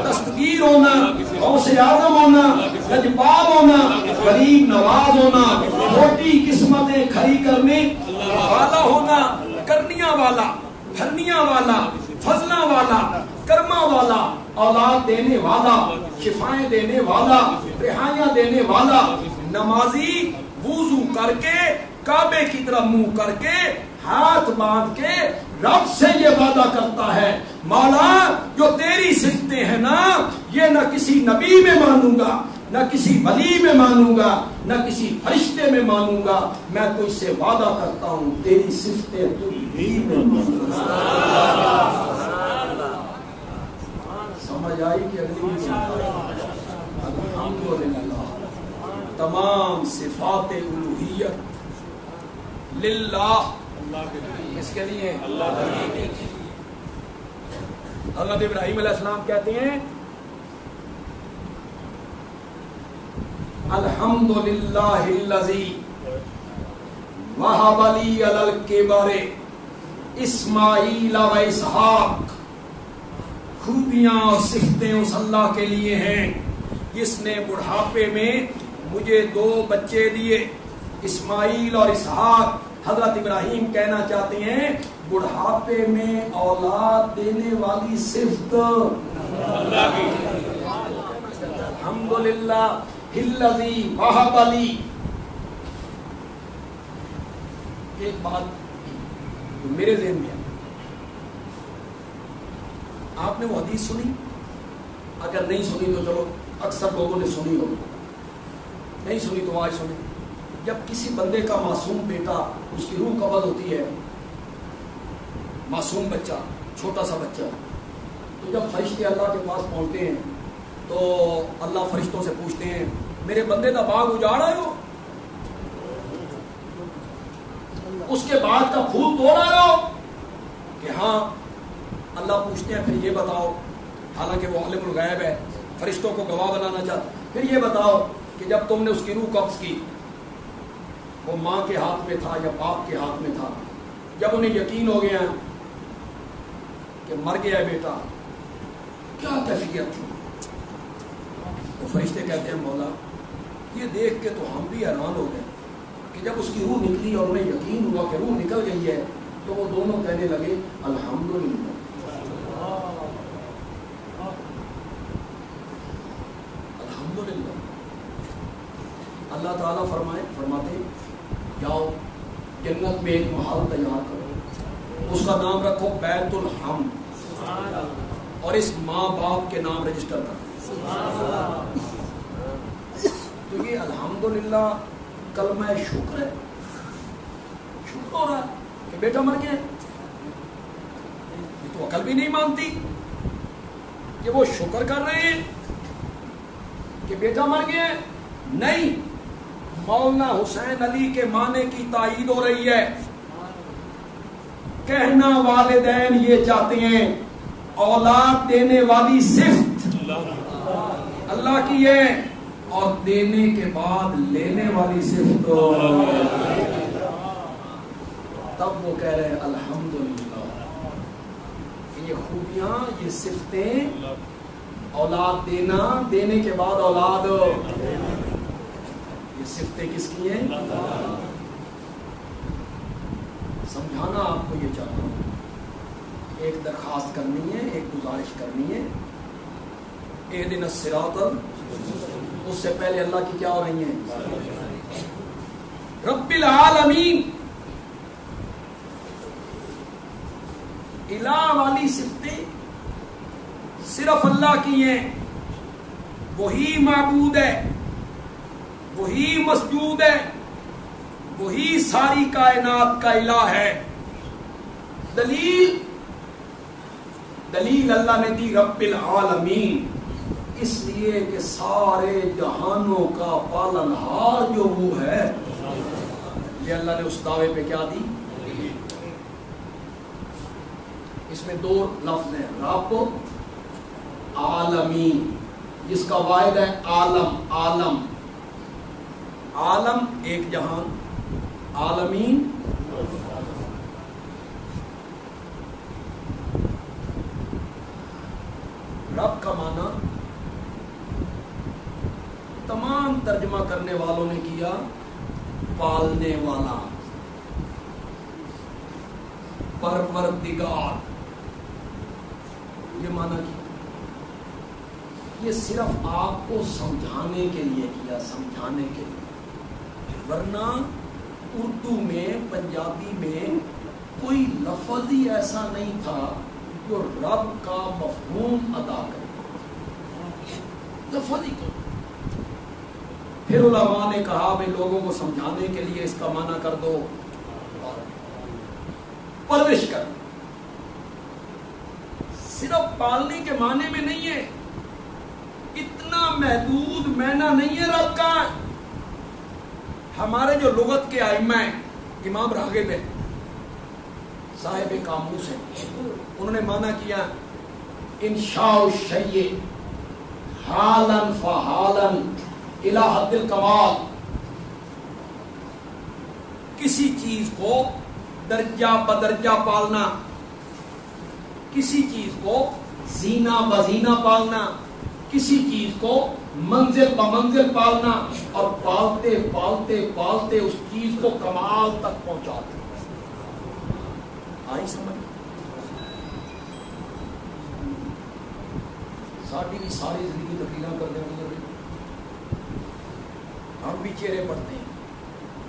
دستگیر ہونا، غوث اعظم ہونا، لجپال ہونا، غریب نواز ہونا، موٹی قسمتیں کھری کرنے والا ہونا، کرنیاں والا، بھرنیاں والا، فضلہ والا، کرما والا، اولاد دینے والا، شفائیں دینے والا، رہائیاں دینے والا. نمازی وضو کر کے کعبے کی طرف منہ کر کے ہاتھ باندھ کے رب سے یہ وعدہ کرتا ہے، مولا جو تیری صفتیں ہیں نا، یہ نہ کسی نبی میں مانوں گا، نہ کسی ولی میں مانوں گا، نہ کسی فرشتے میں مانوں گا، میں تجھ سے وعدہ کرتا ہوں تیری صفتیں تجھ ہی میں مانوں گا. سمجھ آئی کہ اگلی الحمدللہ تمام صفات الوہیت للہ، اس کے لیے حضرت ابراہیم علیہ السلام کہتے ہیں الحمدللہ الذی وہب لی علی الکبر اسماعیل و اسحاق. خوبیاں اور صفتیں اس اللہ کے لیے ہیں جس نے بڑھاپے میں مجھے 2 بچے دیے، اسماعیل اور اسحاق. حضرت ابراہیم کہنا چاہتے ہیں بڑھاپے میں اولاد دینے والی صفت اللہ کی. الحمدللہ الذی وہب لی. ایک بات میرے ذہن میں ہے، آپ نے وہ حدیث سنی؟ اگر نہیں سنی تو چلو اکثر لوگوں نے سنی ہوگی، نہیں سنی تو آج سنی. جب کسی بندے کا معصوم بیٹا، اس کی روح قبض ہوتی ہے، معصوم بچہ، چھوٹا سا بچہ، تو جب فرشتے اللہ کے پاس پہنچتے ہیں تو اللہ فرشتوں سے پوچھتے ہیں میرے بندے کا باغ اجاڑ آئے ہو، اس کے بعد کا پھول توڑ آئے ہو کہ ہاں. اللہ پوچھتے ہیں پھر یہ بتاؤ، حالانکہ وہ عالم الغیب ہے، فرشتوں کو گواہ بنانا چاہتا، پھر یہ بتاؤ کہ جب تم نے اس کی روح قبض کی وہ ماں کے ہاتھ میں تھا یا باپ کے ہاتھ میں تھا، جب انہیں یقین ہو گیا کہ مر گیا ہے بیٹا، کیا کیفیت تھی؟ تو فرشتے کہتے ہیں مولا یہ دیکھ کے تو ہم بھی حیران ہو گئے کہ جب اس کی روح نکلی اور انہیں یقین ہوا کہ روح نکل گئی ہے تو وہ دونوں کہنے لگے الحمدللہ. الحمدللہ. اللہ تعالیٰ فرماتے جاؤ جنت میں ایک محل تیار کرو، اس کا نام رکھو بیت الحمد، اور اس ماں باپ کے نام رجسٹر کرو. تو یہ الحمدللہ کلمہ شکر ہے، شکر ہو رہا ہے کہ بیٹا مر گیا. یہ تو عقل بھی نہیں مانتی کہ وہ شکر کر رہے ہیں کہ بیٹا مر گیا. نہیں، مولانا حسین علی کے معنی کی تائید ہو رہی ہے. کہنا والدین یہ چاہتے ہیں اولاد دینے والی صفت اللہ کی ہے، اور دینے کے بعد لینے والی صفت، تب وہ کہہ رہے ہیں الحمدللہ. یہ خوبیاں، یہ صفتیں، اولاد دینا، دینے کے بعد اولاد، یہ صفتیں کس کی ہیں؟ سمجھانا آپ کو یہ چاہتا ہوں. ایک درخواست کرنی ہے، ایک گزارش کرنی ہے. اہدنا الصراط، اس سے پہلے اللہ کی کیا ہو رہی ہیں؟ رب العالمین. الہ والی صفتیں صرف اللہ کی ہیں. وہی معبود ہے، وہی مسجود ہے، وہی ساری کائنات کا الہ ہے. دلیل اللہ نے دی رب العالمین، اس لیے کہ سارے جہانوں کا پالنہار جو وہ ہے. یہ اللہ نے اس دعوے پہ کیا دی؟ اس میں دو لفظ ہیں، رب عالمین، جس کا واحد ہے عالم. عالم، عالم ایک جہان، عالمین رب کا معنی تمام ترجمہ کرنے والوں نے کیا پالنے والا، پروردگار. یہ معنی کیا؟ یہ صرف آپ کو سمجھانے کے لیے کیا، سمجھانے کے لیے. ورنہ اردو میں، پنجابی میں کوئی لفظ ہی ایسا نہیں تھا جو رب کا مفہوم ادا کرے. لفظ ہی کو. پھر علماء نے کہا بھائی لوگوں کو سمجھانے کے لیے اس کا معنی کر دو پرورش کر. صرف پالنے کے معنی میں نہیں ہے، اتنا محدود معنی نہیں ہے رب کا. ہمارے جو لغت کے ائمہ ہیں، امام راغب ہے، صاحب قاموس ہے، انہوں نے معنی کیا انشاء الشیء حالا فحالا الی حد الکمال. کسی چیز کو درجہ بدرجہ پالنا، کسی چیز کو زینہ بزینہ پالنا، کسی چیز کو منزل بمنزل پالنا، اور پالتے پالتے پالتے اس چیز کو کمال تک پہنچاتے. آئی سمجھ؟ ساری بھی ساری زندگی تقریریں کرنے گزر رہی، ہم بھی چہرے پڑھتے ہیں،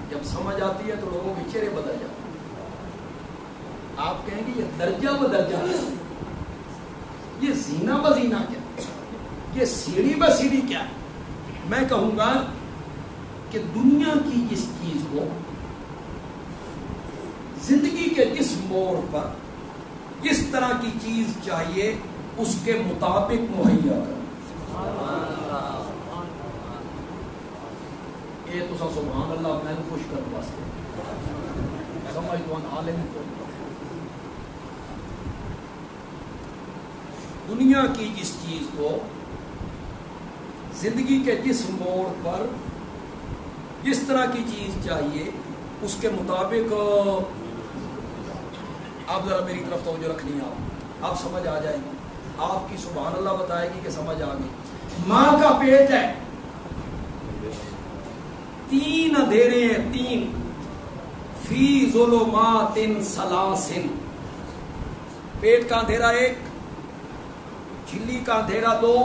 جب سمجھ آتی ہے تو لوگوں کے چہرے بدل جاتے ہیں. آپ کہیں گے یہ درجہ بدرجہ ہے، یہ زینہ بزینہ کیا، یہ سیڑھی بہ سیڑھی کیا ہے. میں کہوں گا کہ دنیا کی جس چیز کو زندگی کے جس موڑ پر جس طرح کی چیز چاہیے اس کے مطابق مہیا کرو. یہ تو سبحان اللہ میں خوش کرنے واسطے سمجھ تو عالم کو. دنیا کی جس چیز کو زندگی کے جس موڑ پر جس طرح کی چیز چاہیے اس کے مطابق. آپ ذرا میری طرف توجہ رکھنی ہے، آپ سمجھ آ جائے گی. آپ کی سبحان اللہ بتائے گی کہ سمجھ آ گئی. ماں کا پیٹ ہے، 3 اندھیرے ہیں، 3 فی ظلمات ثلاث. پیٹ کا اندھیرا 1، جھلی کا اندھیرا 2،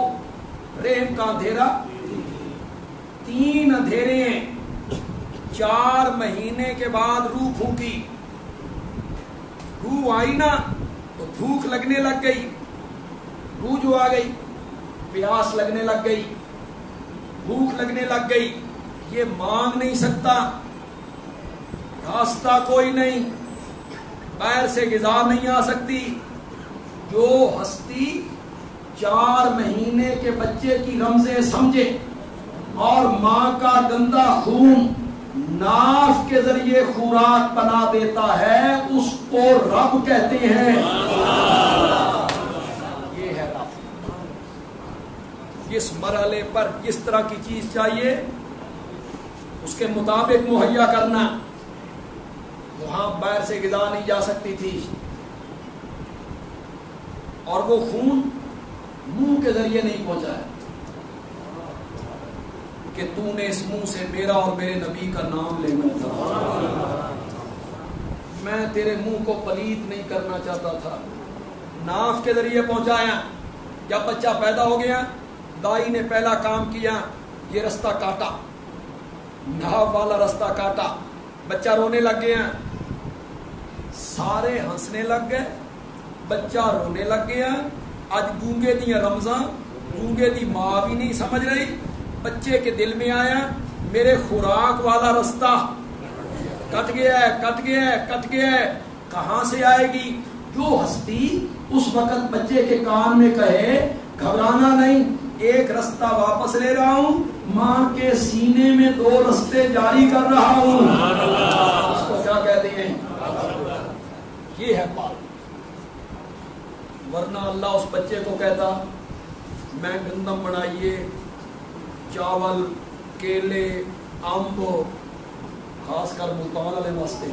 رحم کا اندھیرا 3 اندھیرے ہیں. 4 مہینے کے بعد روح پھونکی، روح آئی نا تو بھوک لگنے لگ گئی، روح جو آ گئی، پیاس لگنے لگ گئی، بھوک لگنے لگ گئی. یہ مانگ نہیں سکتا، راستہ کوئی نہیں، باہر سے غذا نہیں آ سکتی. جو ہستی 4 مہینے کے بچے کی رمزیں سمجھے اور ماں کا گندا خون ناف کے ذریعے خوراک بنا دیتا ہے، اس کو رب کہتے ہیں. یہ ہے رب. جس مرحلے پر جس طرح کی چیز چاہیے اس کے مطابق مہیا کرنا. وہاں باہر سے غذا نہیں جا سکتی تھی اور وہ خون منہ کے ذریعے نہیں پہنچا ہے کہ تو نے اس منہ سے میرا اور میرے نبی کا نام لینا تھا. میں تیرے منہ کو پلید نہیں کرنا چاہتا تھا. ناف کے ذریعے پہنچایا. جب بچہ پیدا ہو گیا دائی نے پہلا کام کیا یہ رستہ کاٹا, ناف والا رستہ کاٹا. بچہ رونے لگ گیا, سارے ہنسنے لگ گئے, بچہ رونے لگ گیا. آج گونگے دیا رمضان, گونگے دی ماں بھی نہیں سمجھ رہی. بچے کے دل میں آیا میرے خوراک والا رستہ کٹ گیا ہے, کٹ گیا ہے, کٹ گیا ہے. کہاں سے آئے گی؟ جو ہستی اس وقت بچے کے کان میں کہے گھبرانا نہیں, ایک رستہ واپس لے رہا ہوں, ماں کے سینے میں 2 رستے جاری کر رہا ہوں. اس کو کیا کہتے ہیں؟ یہ ہے پال. ورنہ اللہ اس بچے کو کہتا میں گندم بنائیے, چاول, کیلے, امب, خاص کر ملتان والے واسطے,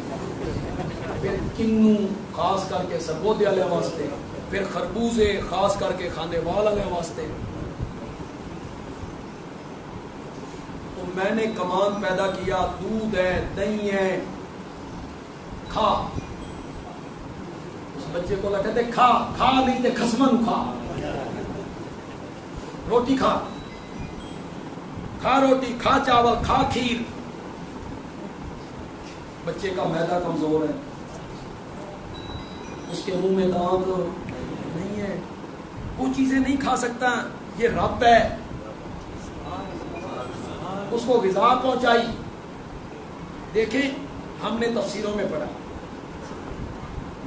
پھر کنو خاص کر کے سرگودے والے واسطے, پھر خربوزے خاص کر کے کھانے والے واسطے. تو میں نے کمان پیدا کیا, دودھ ہے, دہی ہے, کھا. اس بچے کو کہتے کھا, کھا نہیں تے خسمن کھا, روٹی کھا, کھا روٹی, کھا چاول, کھا کھیر. بچے کا معدہ کمزور ہے, اس کے منہ میں دانت نہیں ہے, وہ چیزیں نہیں کھا سکتا. یہ رب ہے, اس کو غذا پہنچائی. دیکھیں ہم نے تفسیروں میں پڑھا,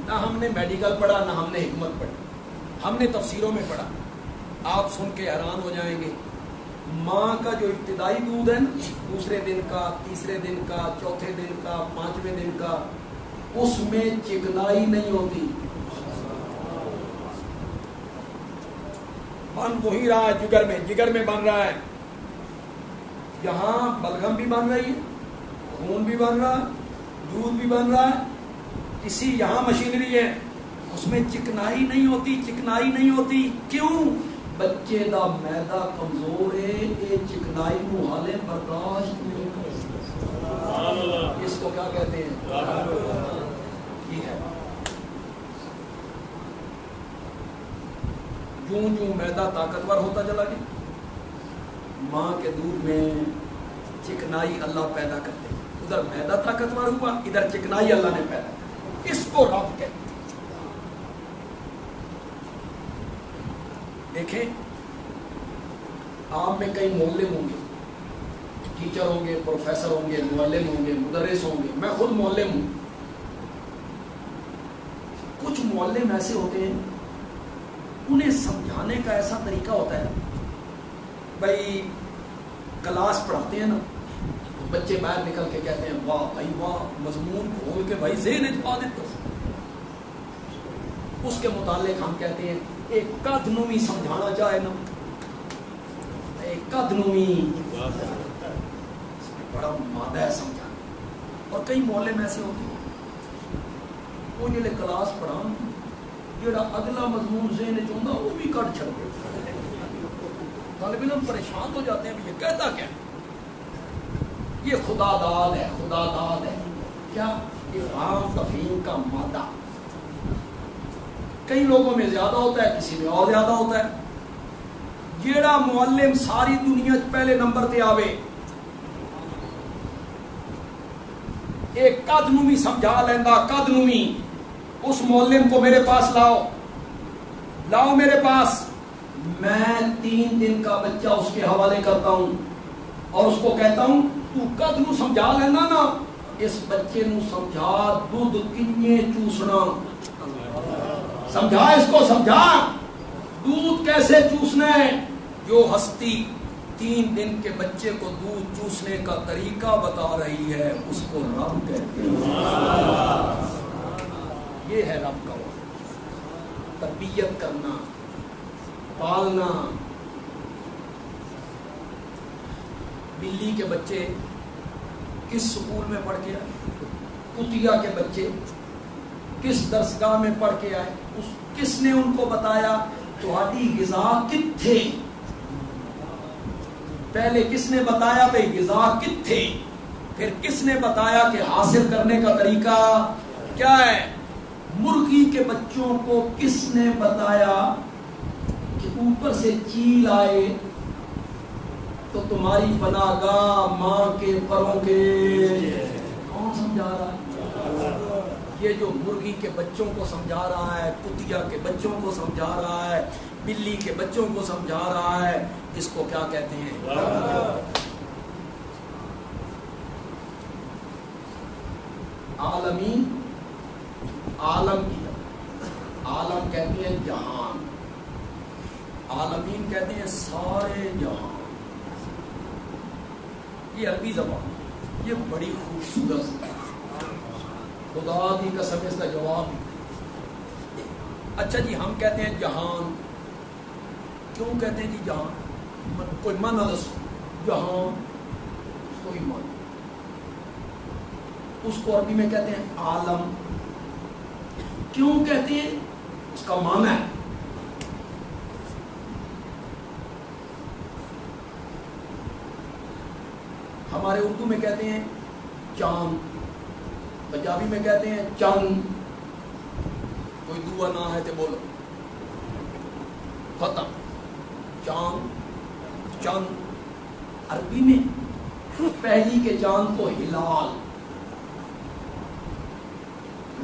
نہ ہم نے میڈیکل پڑھا, نہ ہم نے حکمت پڑھی, ہم نے تفسیروں میں پڑھا. آپ سن کے حیران ہو جائیں گے. ماں کا جو ابتدائی دودھ ہے نا, 2 دن کا, 3 دن کا, 4 دن کا, 5ویں دن کا, اس میں چکنائی نہیں ہوتی. بن وہی رہا ہے جگر میں, جگر میں بن رہا ہے. یہاں بلغم بھی بن رہی ہے, خون بھی بن رہا ہے, دودھ بھی بن رہا ہے. اسی یہاں مشینری ہے, اس میں چکنائی نہیں ہوتی, چکنائی نہیں ہوتی. کیوں؟ بچے دا معدہ کمزور ہے, یہ چکنائی نو حالے برداشت نہیں کرے. اس کو کیا کہتے ہیں؟ یہ ہے. جوں جوں معدہ طاقتور ہوتا چلا گیا, ماں کے دودھ میں چکنائی اللہ پیدا کرتے. ادھر معدہ طاقتور ہوا, ادھر چکنائی اللہ نے پیدا کی. اس کو رب کہتے. دیکھیں عام میں کئی معلم ہوں گے, ٹیچر ہوں گے, پروفیسر ہوں گے, معلم ہوں گے, مدرس ہوں گے. میں خود معلم ہوں. کچھ معلم ایسے ہوتے ہیں انہیں سمجھانے کا ایسا طریقہ ہوتا ہے, بھائی کلاس پڑھاتے ہیں نا, بچے باہر نکل کے کہتے ہیں واہ بھائی واہ, مضمون کھول کے بھائی ذہن پا دیتے. اس کے متعلق ہم کہتے ہیں ایک قدنومی سمجھانا چاہے نا, ایک قدنومی بڑا مادہ ہے سمجھانا. اور کئی معلم ایسے ہوتے ہیں وہ جلے کلاس پڑھان جڑا اگلا مضمون ذہن چاہتا وہ بھی کٹ چھڑتے. طالب علم پریشان ہو جاتے ہیں یہ کہتا کیا, یہ خدا داد ہے, خدا داد ہے. کیا؟ افہام تفہیم کا مادہ کئی لوگوں میں زیادہ ہوتا ہے, کسی میں اور زیادہ ہوتا ہے. جیڑا معلم ساری دنیا پہلے نمبر تے آوے, ایک قدنومی سمجھا لیندہ, قدنومی, اس معلم کو میرے پاس لاؤ میرے پاس. میں 3 دن کا بچہ اس کے حوالے کرتا ہوں اور اس کو کہتا ہوں تو قدنو سمجھا لینا نا, اس بچے نو سمجھا دودھ کننے چوسنا, سمجھا اس کو, سمجھا دودھ کیسے چوسنا ہے. جو ہستی 3 دن کے بچے کو دودھ چوسنے کا طریقہ بتا رہی ہے اس کو رب کہتے ہیں. یہ ہے رب کا وقت. تربیت کرنا, پالنا, بلی کے بچے کس سکول میں پڑھ کے آئے؟ کتیا کے بچے کس درسگاہ میں پڑھ کے آئے؟ کس نے ان کو بتایا تہاڈی غذا کتھے؟ پہلے کس نے بتایا بھئی غذا کتھے؟ پھر کس نے بتایا کہ حاصل کرنے کا طریقہ کیا ہے؟ مرغی کے بچوں کو کس نے بتایا کہ اوپر سے چیل آئے تو تمہاری پناہگاہ ماں کے پروں کے؟ کون سمجھا رہا ہے؟ یہ جو مرغی کے بچوں کو سمجھا رہا ہے، کتیا کے بچوں کو سمجھا رہا ہے، بلی کے بچوں کو سمجھا رہا ہے، اس کو کیا کہتے ہیں؟ عالمین، عالم کی عالم کہتے ہیں جہان، عالمین کہتے ہیں سارے جہان. یہ عربی زبان، یہ بڑی خوبصورت، خدا کی قسم اس کا جواب. اچھا جی ہم کہتے ہیں جہان، کیوں کہتے ہیں جی جہان؟ کوئی معنی دسو جہان، کوئی معنی. اس کو عربی میں کہتے ہیں عالم. کیوں کہتے ہیں؟ اس کا معنی ہے. ہمارے اردو میں کہتے ہیں چاند، پنجابی میں کہتے ہیں چند. کوئی دعا نہ ہے تو بولو ختم. چاند، چند. عربی میں پہلی کے چاند کو ہلال،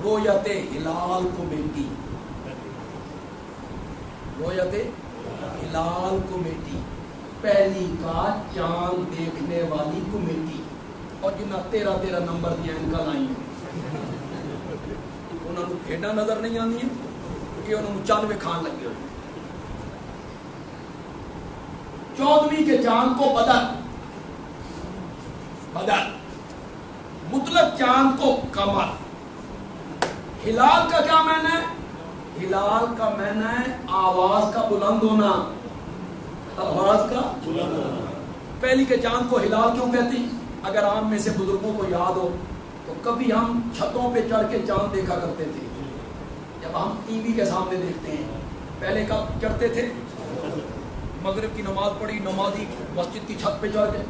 رویت ہلال کمیٹی، رویت ہلال کمیٹی، پہلی کا چاند دیکھنے والی کمیٹی. اور جنہیں 13 نمبر دیا ان کا لائن انہوں نے کھیڈا نظر نہیں آنی ہے کہ انہوں نے 94 کھان لگے ہوئے. 14ویں کے چاند کو بدر، بدر. مطلق چاند کو قمر. ہلال کا کیا معنی ہے؟ ہلال کا معنی ہے آواز کا بلند ہونا، آواز کا بلند ہونا. پہلی کے چاند کو ہلال کیوں کہتی؟ اگر عام میں سے بزرگوں کو یاد ہو تو کبھی ہم چھتوں پہ چڑھ کے چاند دیکھا کرتے تھے. جب ہم ٹی وی کے سامنے دیکھتے ہیں، پہلے کب چڑھتے تھے؟ مغرب کی نماز پڑھی، نمازی مسجد کی چھت پہ چڑھ گئے،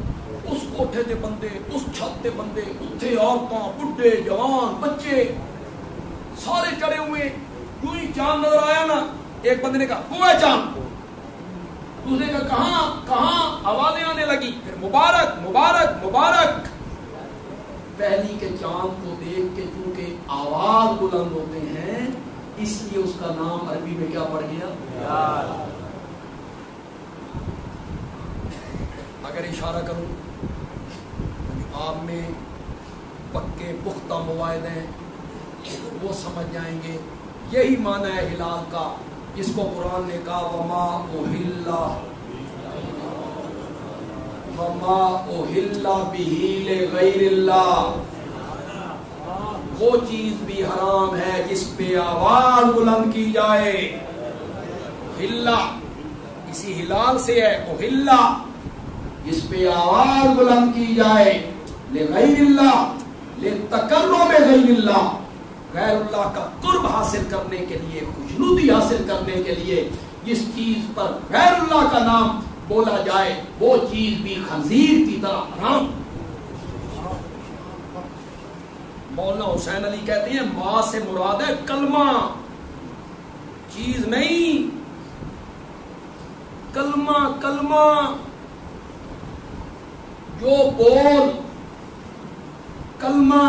اس کوٹھے تے بندے، اس چھت تے بندے، اتھے عورتاں، بڈھے، جوان، بچے سارے چڑھے ہوئے. یوں ہی چاند نظر آیا نا، ایک بندے نے کہا وہ ہے چاند، دوسرے کا کہاں کہاں، آوازیں آنے لگی. پھر مبارک مبارک مبارک. پہلی کے چاند کو دیکھ کے چونکہ آواز بلند ہوتے ہیں اس لیے اس کا نام عربی میں کیا پڑ گیا؟ اگر اشارہ کروں آپ میں پکے پختہ مواعد ہیں وہ سمجھ جائیں گے. یہی معنی ہے ہلال کا، جس کو قرآن نے کہا وما اہل بہ لغیر اللہ. وہ چیز بھی حرام ہے جس پہ آواز بلند کی جائے. ہلا اسی ہلال سے ہے، اہل جس پہ آواز بلند کی جائے لغیر اللہ، لتقرب غیر اللہ، غیر اللہ کا قرب حاصل کرنے کے لیے، خوشنودی حاصل کرنے کے لیے جس چیز پر غیر اللہ کا نام بولا جائے وہ چیز بھی خنزیر کی طرح حرام. مولانا حسین علی کہتے ہیں ماں سے مراد ہے کلمہ، چیز نہیں. کلمہ، کلمہ جو بول، کلمہ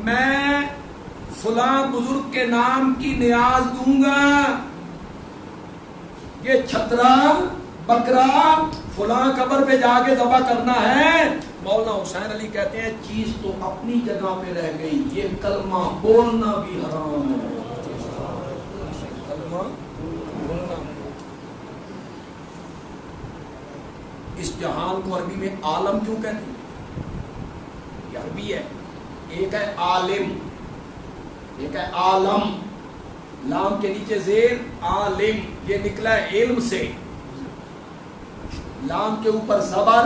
میں فلاں بزرگ کے نام کی نیاز دوں گا، یہ چھترا بکرا فلاں قبر پہ جا کے ذبح کرنا ہے. مولانا حسین علی کہتے ہیں چیز تو اپنی جگہ پہ رہ گئی، یہ کلمہ بولنا بھی حرام ہے. کلمہ بولنا. اس جہان کو عربی میں عالم کیوں کہتے ہیں؟ یہ عربی ہے. ایک ہے عالم، ایک ہے عالم. لام کے نیچے زیر عالم، یہ نکلا ہے علم سے. لام کے اوپر زبر،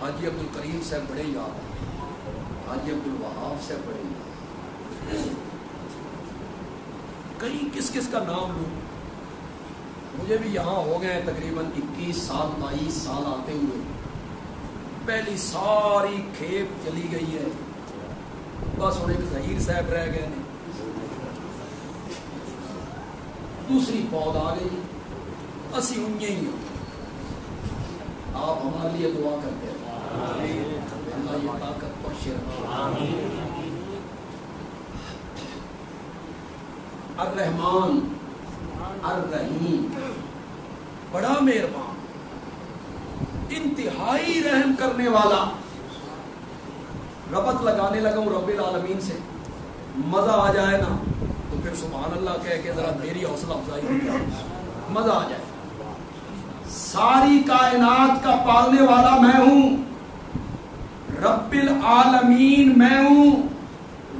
حاجی عبد الکریم سے بڑے یاد ہیں، حاجی عبد الوہاب سے بڑے یاد ہیں، کئی کس کس کا نام لوں؟ مجھے بھی یہاں ہو گئے تقریباً 21 سال 22 سال آتے ہوئے، پہلی ساری کھیپ چلی گئی ہے، بس ہوں ایک ظہیر صاحب رہ گئے ہیں، دوسری پود آ گئی، اسی انجے ہی ہوں۔ آپ ہمارے لیے دعا کرتے ہیں اللہ یہ طاقت بخشے۔ الرحمن الرحیم، بڑا مہربان، انتہائی رحم کرنے والا۔ ربط لگانے لگا ہوں رب العالمین سے، مزہ آ جائے نا تو پھر سبحان اللہ کہہ کے ذرا میری حوصلہ افزائی ہو جائے، مزہ آ جائے۔ ساری کائنات کا پالنے والا میں ہوں، رب العالمین میں ہوں،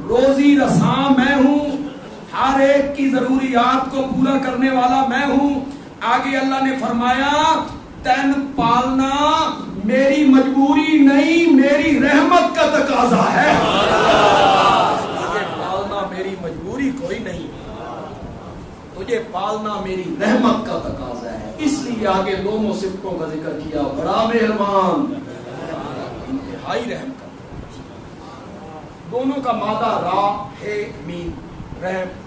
روزی رساں میں ہوں، ہر ایک کی ضروریات کو پورا کرنے والا میں ہوں۔ آگے اللہ نے فرمایا تن پالنا میری مجبوری نہیں، میری رحمت کا تقاضا ہے۔ تجھے پالنا میری مجبوری کوئی نہیں، تجھے پالنا میری رحمت کا تقاضا ہے۔ اس لیے آگے دونوں صفتوں کا ذکر کیا، بڑا مہربان، انتہائی رحم کرتا۔ دونوں کا مادہ را ہے مین، رحم۔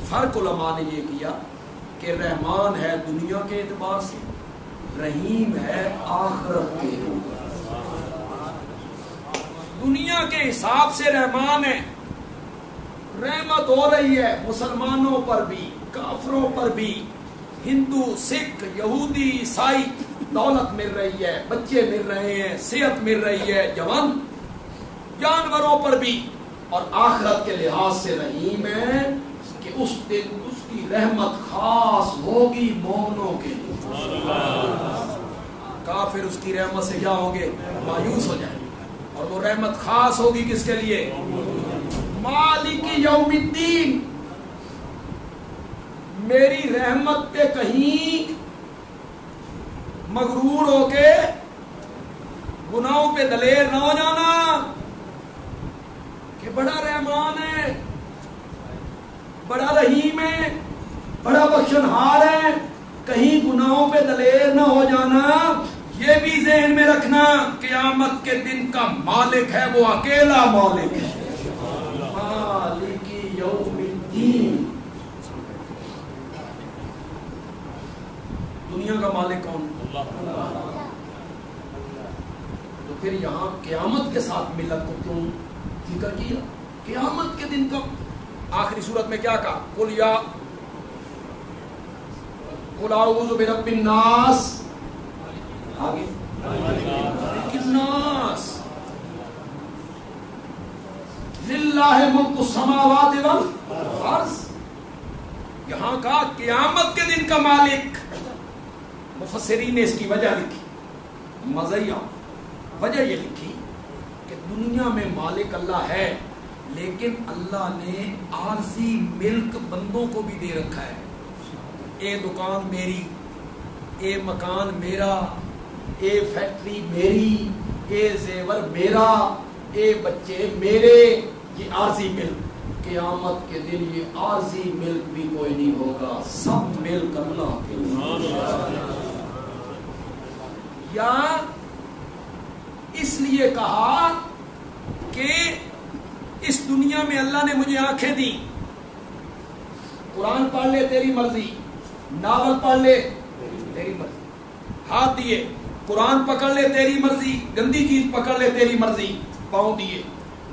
فرق علماء نے یہ کیا کہ رحمان ہے دنیا کے اعتبار سے، رحیم ہے آخرت کے اعتبار سے۔ دنیا کے حساب سے رحمان ہے، رحمت ہو رہی ہے مسلمانوں پر بھی، کافروں پر بھی، ہندو سکھ یہودی عیسائی، دولت مل رہی ہے، بچے مل رہے ہیں، صحت مل رہی ہے، جوان جانوروں پر بھی۔ اور آخرت کے لحاظ سے رحیم ہے کہ اس دن اس کی رحمت خاص ہوگی مومنوں کے لیے، کافر اس کی رحمت سے کیا ہوں گے؟ مایوس ہو جائیں گے۔ اور وہ رحمت خاص ہوگی کس کے لیے؟ مالک یوم الدین۔ میری رحمت پہ کہیں مغرور ہو کے گناہوں پہ دلیر نہ ہو جانا کہ بڑا رحمان ہے، بڑا رحیم ہے، بڑا بخشنہار ہے، کہیں گناہوں پہ دلیر نہ ہو جانا۔ یہ بھی ذہن میں رکھنا قیامت کے دن کا مالک ہے وہ اکیلا مالک ہے، مالک یوم الدین۔ دنیا کا مالک کون؟ تو پھر یہاں قیامت کے ساتھ ملت کو کیوں ذکر کیا؟ قیامت کے دن کا آخری صورت میں کیا کہا؟ قل اعوذ برب الناس، آگے مالک الناس، للہ ملک السماوات والارض۔ یہاں کہا قیامت کے دن کا مالک۔ مفسرین نے اس کی وجہ لکھی، مزیہ وجہ یہ لکھی کہ دنیا میں مالک اللہ ہے، لیکن اللہ نے عارضی ملک بندوں کو بھی دے رکھا ہے۔ اے دکان میری، اے مکان میرا، اے فیکٹری میری، اے زیور میرا، اے بچے میرے، یہ عارضی ملک۔ قیامت کے دن یہ عارضی ملک بھی کوئی نہیں ہوگا، سب ملک اللہ کے ہوگا۔ یا اس لیے کہا کہ اس دنیا میں اللہ نے مجھے آنکھیں دی، قرآن پڑھ لے تیری مرضی، ناول پڑھ لے تیری مرضی، ہاتھ دیے قرآن پکڑ لے تیری مرضی، گندی چیز پکڑ لے تیری مرضی، پاؤں دیے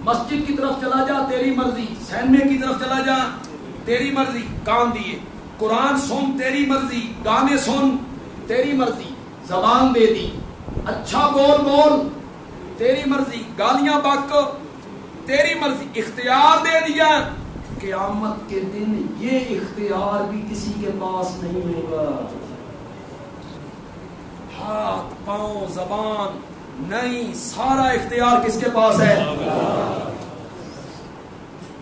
مسجد کی طرف چلا جا تیری مرضی، سینما کی طرف چلا جا تیری مرضی، کان دیے قرآن سن تیری مرضی، گانے سن تیری مرضی، زبان دے دی، اچھا بول بول تیری مرضی، گالیاں بک تیری مرضی، اختیار دے دیا۔ قیامت کے دن یہ اختیار بھی کسی کے پاس نہیں ہوگا، ہاتھ پاؤں زبان نہیں، سارا اختیار کس کے پاس ہے؟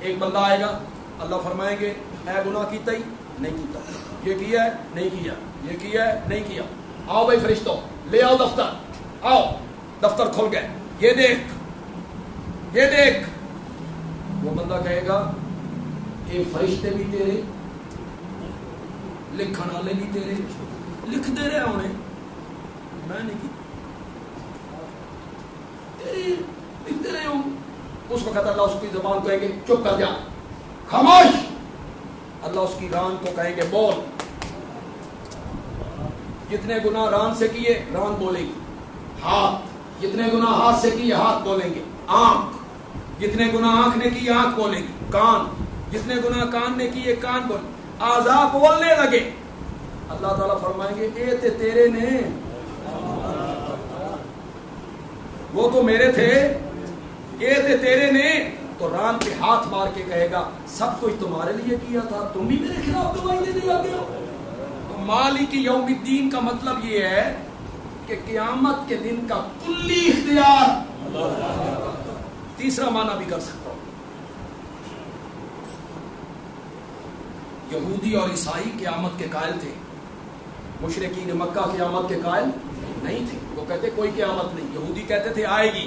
ایک بندہ آئے گا، اللہ فرمائیں گے اے گناہ کیتا ہی نہیں کیتا، یہ کیا ہے نہیں کیا، یہ کیا ہے نہیں کیا، آؤ بھائی فرشتوں لے آؤ دفتر، آؤ دفتر کھل گئے، یہ دیکھ یہ دیکھ، وہ بندہ کہے گا یہ فرشتے بھی تیرے، لکھن والے بھی تیرے، لکھ دے رہے انہیں، میں نہیں کی تیری، لکھ دے رہے ہوں۔ اس وقت اللہ اس کی زبان کو کہیں گے چپ کر جا، خاموش۔ اللہ اس کی ران کو کہیں گے بول۔ جتنے گناہ ران سے کیے ران بولے گی، ہاتھ جتنے گناہ ہاتھ سے کیے ہاتھ بولیں گے، آنکھ جتنے گناہ آنکھ نے کیے آنکھ بولے گی، کان جتنے گناہ کان نے کیے کان بولے، اعضاء بولنے لگے۔ اللہ تعالیٰ فرمائیں گے اے تے تیرے نے، وہ تو میرے تھے، اے تے تیرے نے۔ تو ران پہ ہاتھ مار کے کہے گا سب کچھ تمہارے لیے کیا تھا، تم بھی میرے خلاف گواہی دینے لگے ہو۔ تو مالک یوم الدین کا مطلب یہ ہے کہ قیامت کے دن کا کلی اختیار۔ تیسرا معنی بھی کر سکتا ہوں، یہودی اور عیسائی قیامت کے قائل تھے، مشرکین مکہ قیامت کے قائل نہیں تھے۔ وہ کہتے کوئی قیامت نہیں، یہودی کہتے تھے آئے گی،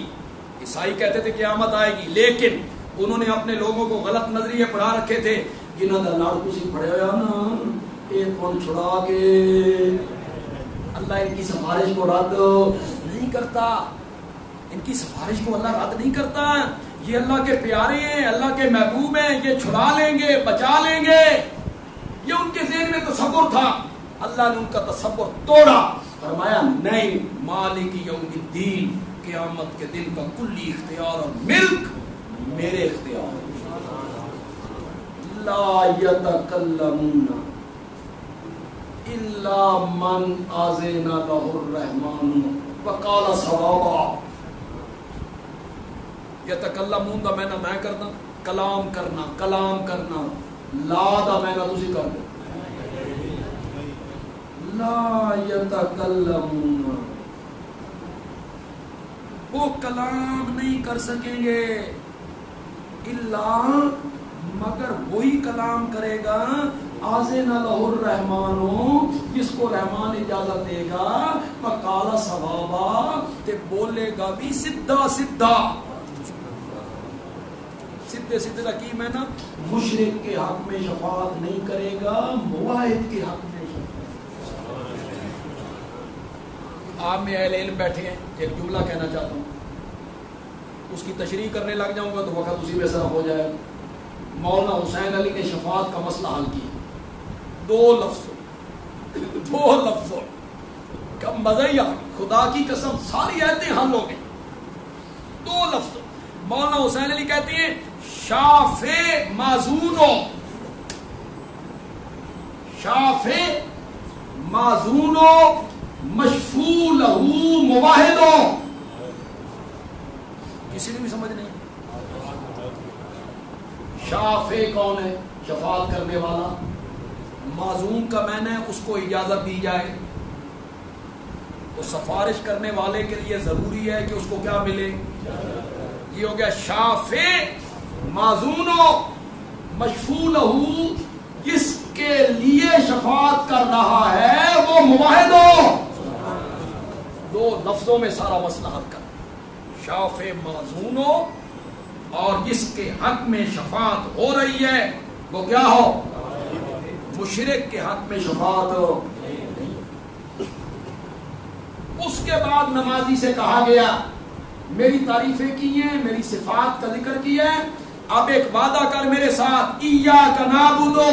عیسائی کہتے تھے قیامت آئے گی، لیکن انہوں نے اپنے لوگوں کو غلط نظریے پڑھا رکھے تھے۔ جنہوں نے لاڑکو سی پڑھے ہوا نا، ایک کون چھڑا کے اللہ ان کی سفارش کو رد نہیں کرتا، ان کی سفارش کو اللہ رد نہیں کرتا۔ یہ اللہ کے پیارے ہیں، اللہ کے محبوب ہیں، یہ چھڑا لیں گے، بچا لیں گے، یہ ان کے ذہن میں تصور تھا۔ اللہ نے ان کا تصور توڑا، فرمایا نہیں، مالک یوم الدین، قیامت کے دن کا کلی اختیار اور ملک میرے اختیار۔ لا یتکلمون الا من اذن له الرحمن وقال صوابا۔ یتکلمون دا میں نہ میں کرنا، کلام کرنا، کلام کرنا، لا دا میں نہ تسی کر دو۔ لا یتکلمون، وہ کلام نہیں کر سکیں گے، الا مگر وہی کلام کرے گا آذن لہ الرحمن، جس کو رحمان اجازت دے گا، وقال صوابا، تے بولے گا بھی سیدھا سیدھا۔ سیدھے سیدھے کا کی میں نا، مشرک کے حق میں شفاعت نہیں کرے گا، موحد کے حق میں شفاعت۔ آپ میں اہل علم بیٹھے ہیں، ایک جملہ کہنا چاہتا ہوں، اس کی تشریح کرنے لگ جاؤں گا تو وقت اسی میں صرف ہو جائے گا۔ مولانا حسین علی نے شفاعت کا مسئلہ حل کیا، دو لفظوں کا مزہ ہی، خدا کی قسم ساری آیتیں حل ہو گئی، دو لفظ۔ مولانا حسین علی کہتے ہیں شافع معزونو، شافع معزونو مشفوع لہو مواحدو۔ کسی نے بھی سمجھ نہیں؟ شافع کون ہے؟ شفاعت کرنے والا۔ معزون کا معنی ہے اس کو اجازت دی جائے، تو سفارش کرنے والے کے لیے ضروری ہے کہ اس کو کیا ملے؟ یہ ہو گیا شافع معزونو مشفوع لہو، جس کے لیے شفاعت کر رہا ہے وہ موحد ہو۔ دو لفظوں میں سارا مسئلہ حل کر، شافع معزون ہو اور جس کے حق میں شفاعت ہو رہی ہے وہ کیا ہو؟ مشرک کے حق میں شفاعت ہو۔ اس کے بعد نمازی سے کہا گیا میری تعریفیں کی ہیں، میری صفات کا ذکر کیا ہے، اب ایک وعدہ کر میرے ساتھ، ایاک نعبد و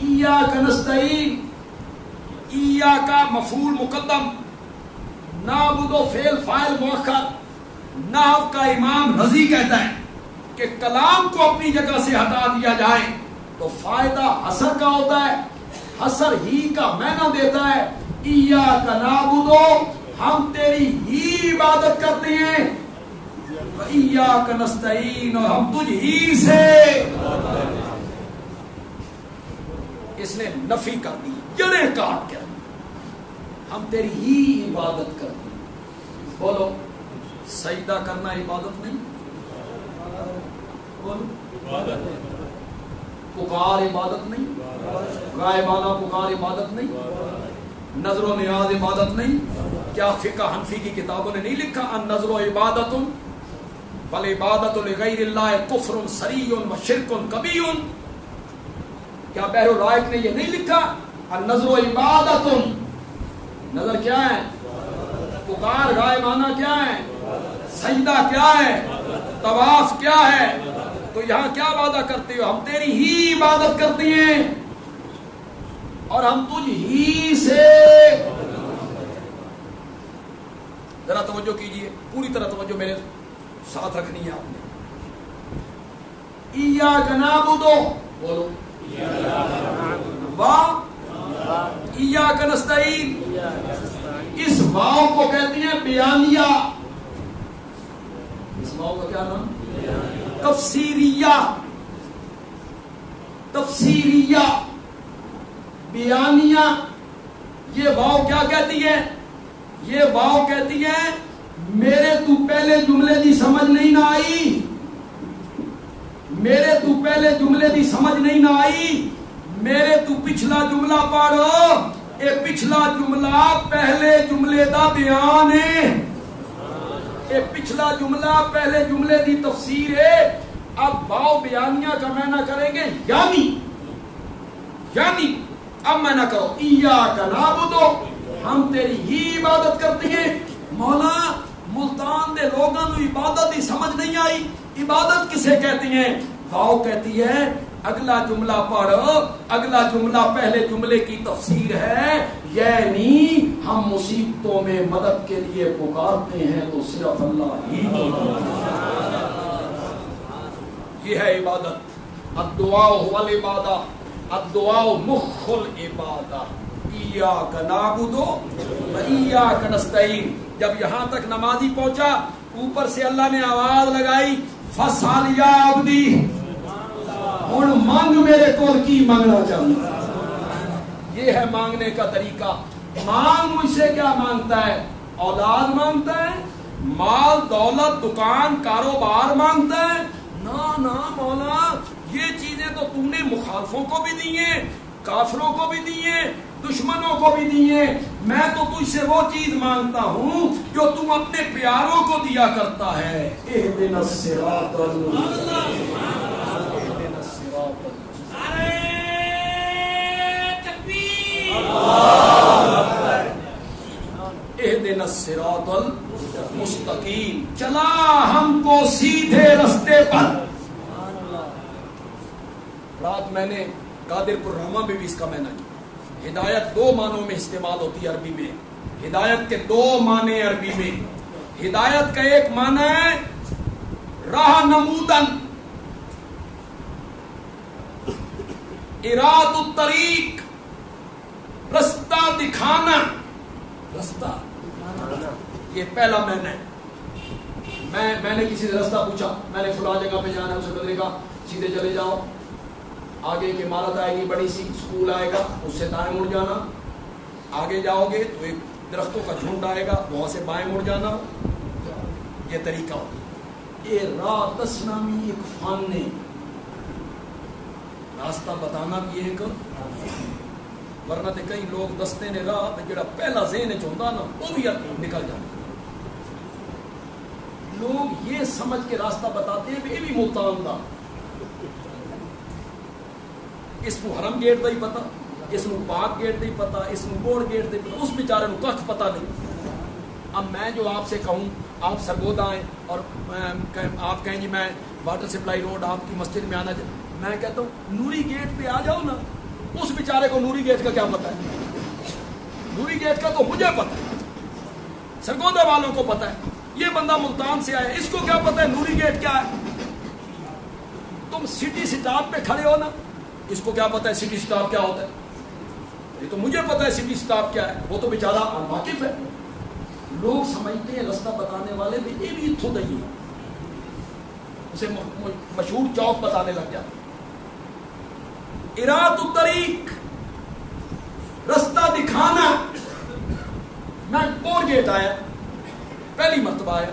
ایاک نستعین۔ ایاک مفعول مقدم، نعبد و فعل فاعل مؤخر۔ نحو کا امام رضی کہتا ہے کہ کلام کو اپنی جگہ سے ہٹا دیا جائے تو فائدہ حصر کا ہوتا ہے، حصر ہی کا معنی دیتا ہے۔ ایاک نعبد، ہم تیری ہی عبادت کرتے ہیں، وَإِيَّاكَ نَسْتَعِينُ، اور ہم تجھ ہی سے۔ اس نے نفی کر دی، جڑیں کاٹ کے، ہم تیری ہی عبادت کرتے ہیں۔ بولو سجدہ کرنا عبادت نہیں؟ بولو پکار عبادت نہیں؟ غائبانہ پکار عبادت نہیں؟ نظر و نیاز عبادت نہیں؟ کیا فقہ حنفی کی کتابوں نے نہیں لکھا النظر عبادت والعبادت لغیر اللہ کفر صریح و شرک کبیر؟ کیا بحر الرائق نے یہ نہیں لکھا النظر عبادت؟ نظر کیا ہے؟ پکار غائبانہ کیا ہے؟ سجدہ کیا ہے؟ طواف کیا ہے؟ تو یہاں کیا وعدہ کرتے ہو؟ ہم تیری ہی عبادت کرتے ہیں اور ہم تجھ ہی سے. ذرا توجہ کیجئے، پوری طرح توجہ میرے ساتھ رکھنی ہے آپ نے. ایاک نعبد، بولو ایاک نستعین. اس واو کو کہتے ہیں بیانیہ. اس واو کا کیا نام؟ تفسیریہ. تفسیریہ بیانیہ. یہ واو کیا کہتی ہے؟ یہ واو کہتی ہے میرے تو پہلے جملے دی سمجھ نہیں نہ آئی، میرے تو پہلے جملے دی سمجھ نہیں نہ آئی، میرے تو پچھلا جملہ پڑھو. اے پچھلا جملہ پہلے جملے دا بیان ہے. اے پچھلا جملہ پہلے جملے دی تفسیر ہے. اب واو بیانیہ کا معنی کریں گے یعنی اب معنی کرو ایاک نعبد، ہم تیری ہی عبادت کرتے ہیں. مولا ملتان دے لوگاں نو عبادت ہی سمجھ نہیں آئی. عبادت کسے کہتی ہیں؟ واو کہتی ہے اگلا جملہ پڑھو، اگلا جملہ پہلے جملے کی تفسیر ہے، یعنی ہم مصیبتوں میں مدد کے لیے پکارتے ہیں تو صرف اللہ ہی کو. یہ ہے عبادت. الدعاء هو العبادہ، الدعاء مخ العبادہ. ایاک نعبد و ایاک نستعین. جب یہاں تک نمازی پہنچا، اوپر سے اللہ نے آواز لگائی فسأل یا عبدی، ہن مانگ میرے کول کی مانگنا چاہتا. یہ ہے مانگنے کا طریقہ. مانگ مجھ سے کیا مانگتا ہے؟ اولاد مانگتا ہے، مال دولت دکان کاروبار مانگتا ہے؟ نا مولا، یہ چیزیں تو تم نے مخالفوں کو بھی دی ہیں، کافروں کو بھی دی ہیں، دشمنوں کو بھی دی ہیں. میں تو تجھ سے وہ چیز مانگتا ہوں جو تم اپنے پیاروں کو دیا کرتا ہے. اہدنا الصراط المستقیم. اہدنا الصراط المستقیم. چلا ہم کو سیدھے رستے پر. رات میں نے قادر پور رحمہ میں بھی اس کا معنی کیا. ہدایت دو معنوں میں استعمال ہوتی ہے عربی میں. ہدایت کے دو معنی عربی میں. ہدایت کا ایک معنی ہے راہ نمودن، اراد الطریق، رستہ دکھانا. رستہ یہ پہلا معنی ہے. میں نے کسی سے رستہ پوچھا، میں نے فلاں جگہ پہ جانا ہے، اسے بدلے گا سیدھے چلے جاؤ، آگے ایک عمارت آئے گی بڑی سی، اسکول آئے گا، اس سے دائیں مڑ جانا. آگے جاؤ گے تو ایک درختوں کا جھنڈ آئے گا، وہاں سے بائیں مڑ جانا. یہ طریقہ ہو. یہ راہ دسنامی ایک فن ہے. راستہ بتانا بھی ایک، ورنہ تو کئی لوگ دستے نے راہ جڑا پہلا ذہن چاہتا نا وہ بھی نکل جاتا. لوگ یہ سمجھ کے راستہ بتاتے ہیں کہ یہ بھی ملتان دا، اس کو حرم گیٹ دا ہی پتا، اس کو پاک گیٹ دا ہی پتا، اس کو بورڈ گیٹ دا ہی پتا، اس بیچارے کو کچھ پتا نہیں. اب میں جو آپ سے کہوں، آپ سرگودا آئیں اور آپ کہیں جی میں واٹر سپلائی روڈ آپ کی مسجد میں آنا چاہتا، میں کہتا ہوں نوری گیٹ پہ آ جاؤ نا. اس بیچارے کو نوری گیٹ کا کیا پتا ہے؟ نوری گیٹ کا تو مجھے پتا ہے، سرگودا والوں کو پتا ہے. یہ بندہ ملتان سے آیا، اس کو کیا پتا ہے نوری گیٹ کیا ہے؟ تم سٹی سٹاپ پہ کھڑے ہو نا، اس کو کیا پتا ہے سٹی سٹاپ کیا ہوتا ہے؟ یہ تو مجھے پتا ہے سٹی سٹاپ کیا ہے، وہ تو بیچارہ واقف ہے. لوگ سمجھتے ہیں رستہ بتانے والے بھی یہ بھی اتھو دئی ہے، اسے مشہور چوک بتانے لگ جاتے. اراد الطریق، رستہ دکھانا. میں بور گیٹ آیا، پہلی مرتبہ آیا،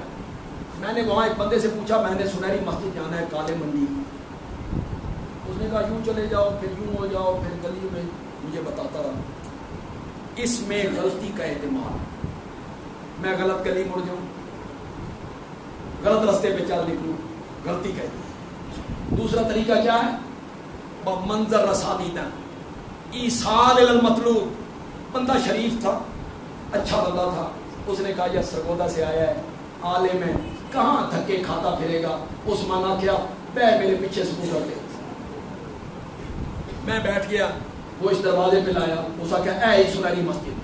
میں نے وہاں ایک بندے سے پوچھا، میں نے سنہری مسجد جانا ہے کالے منڈی. اس نے کہا یوں چلے جاؤ، پھر یوں ہو جاؤ، پھر گلی میں مجھے بتاتا رہا. اس میں غلطی کا احتمال. میں غلط گلی مڑ جاؤں، غلط راستے پہ چل نکلوں، غلطی کہتی ہے۔ دوسرا طریقہ کیا ہے؟ منظر رسانیدن، ایصال المطلوب۔ بندہ شریف تھا، اچھا بندہ تھا، اس نے کہا یہ سرگودا سے آیا ہے، عالم ہے، کہاں دھکے کھاتا پھرے گا۔ عثمان نے کیا بے میرے پیچھے سکوٹر دے، میں بیٹھ گیا، وہ اس دروازے پہ لایا، اس نے کہا اے سنہری مسجد،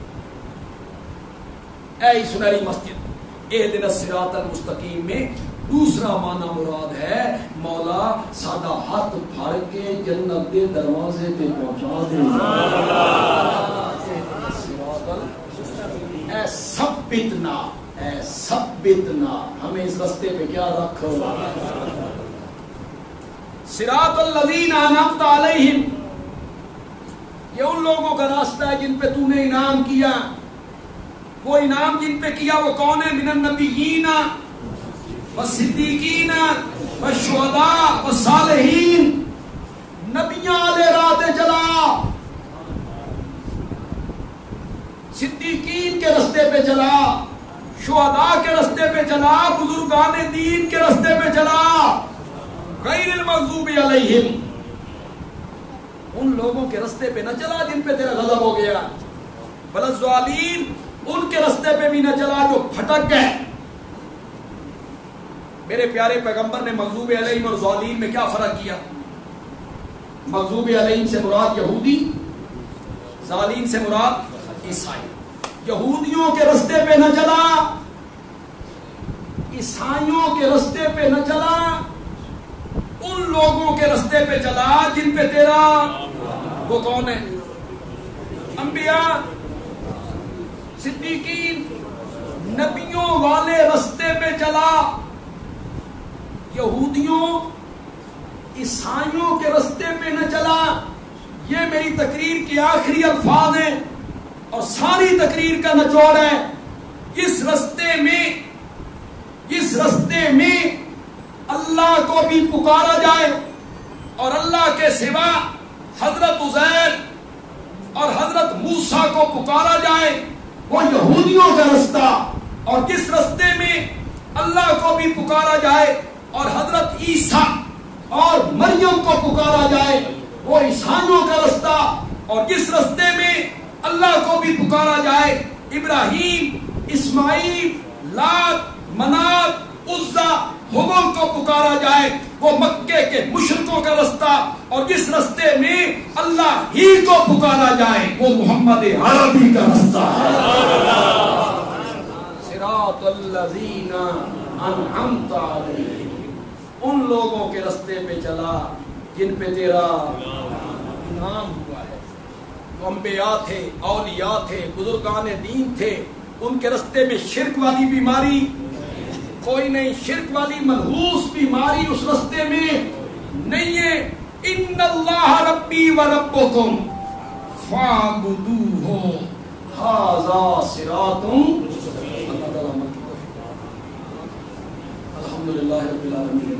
اے سنہری مسجد، اہدنا الصراط المستقیم میں دوسرا معنی مراد ہے مولا ساڈا ہاتھ پھڑ کے جنت کے دروازے پہ پہنچا دے، اے ثبتنا، اے ثبتنا، ہمیں اس راستے پہ کیا رکھو، صراط الذین انعمت علیہم، یہ ان لوگوں کا راستہ ہے جن پہ تو نے انعام کیا۔ وہ انعام جن پہ کیا وہ کون ہے؟ من النبیین والصدیقین والشہداء والصالحین، نبیاں والے راہ تے چلا، صدیقین کے راستے پہ چلا، شہداء کے راستے پہ چلا، بزرگان دین کے راستے پہ چلا، غیر المغضوب علیہم، ان لوگوں کے راستے پہ نہ چلا جن پہ تیرا غضب ہو گیا، ولا الضالین، ان کے راستے پہ بھی نہ چلا جو پھٹک گئے۔ میرے پیارے پیغمبر نے مغضوب علیہم اور ضالین میں کیا فرق کیا؟ مغضوب علیہم سے مراد یہودی، ضالین سے مراد عیسائی۔ یہودیوں کے راستے پہ نہ چلا، عیسائیوں کے راستے پہ نہ چلا، ان لوگوں کے راستے پہ چلا جن پہ تیرا، وہ کون ہے؟ انبیاء، صدیقین، نبیوں والے راستے پہ چلا۔ یہودیوں عیسائیوں کے راستے پہ نہ چلا۔ یہ میری تقریر کی آخری الفاظ ہیں اور ساری تقریر کا نچوڑ ہے۔ اس راستے میں اللہ کو بھی پکارا جائے اور اللہ کے سوا حضرت عزیر اور حضرت موسیٰ کو پکارا جائے، وہ یہودیوں کا رستہ۔ اور جس رستے میں اللہ کو بھی پکارا جائے اور حضرت عیسیٰ اور مریم کو پکارا جائے، وہ عیسائیوں کا رستہ۔ اور جس رستے میں اللہ کو بھی پکارا جائے، ابراہیم، اسماعیل، لات، منات، عزا، ہبل کو پکارا جائے، وہ مکے کے مشرکوں کا رستہ۔ اور جس رستے میں اللہ ہی کو پکارا جائے، وہ محمد عربی کا رستہ ہے۔ صراط الذین انعمت علیہم، ان لوگوں کے رستے پہ چلا جن پہ تیرا انعام ہوا ہے۔ وہ انبیاء تھے، اولیاء تھے، بزرگان دین تھے، ان کے رستے میں شرک والی بیماری کوئی نہیں، شرک والی منحوس بیماری اس رستے میں نہیں ہے۔ ان اللہ ربی و ربکم فاعبدوہ ھذا صراط الحمدللہ رب العالمین۔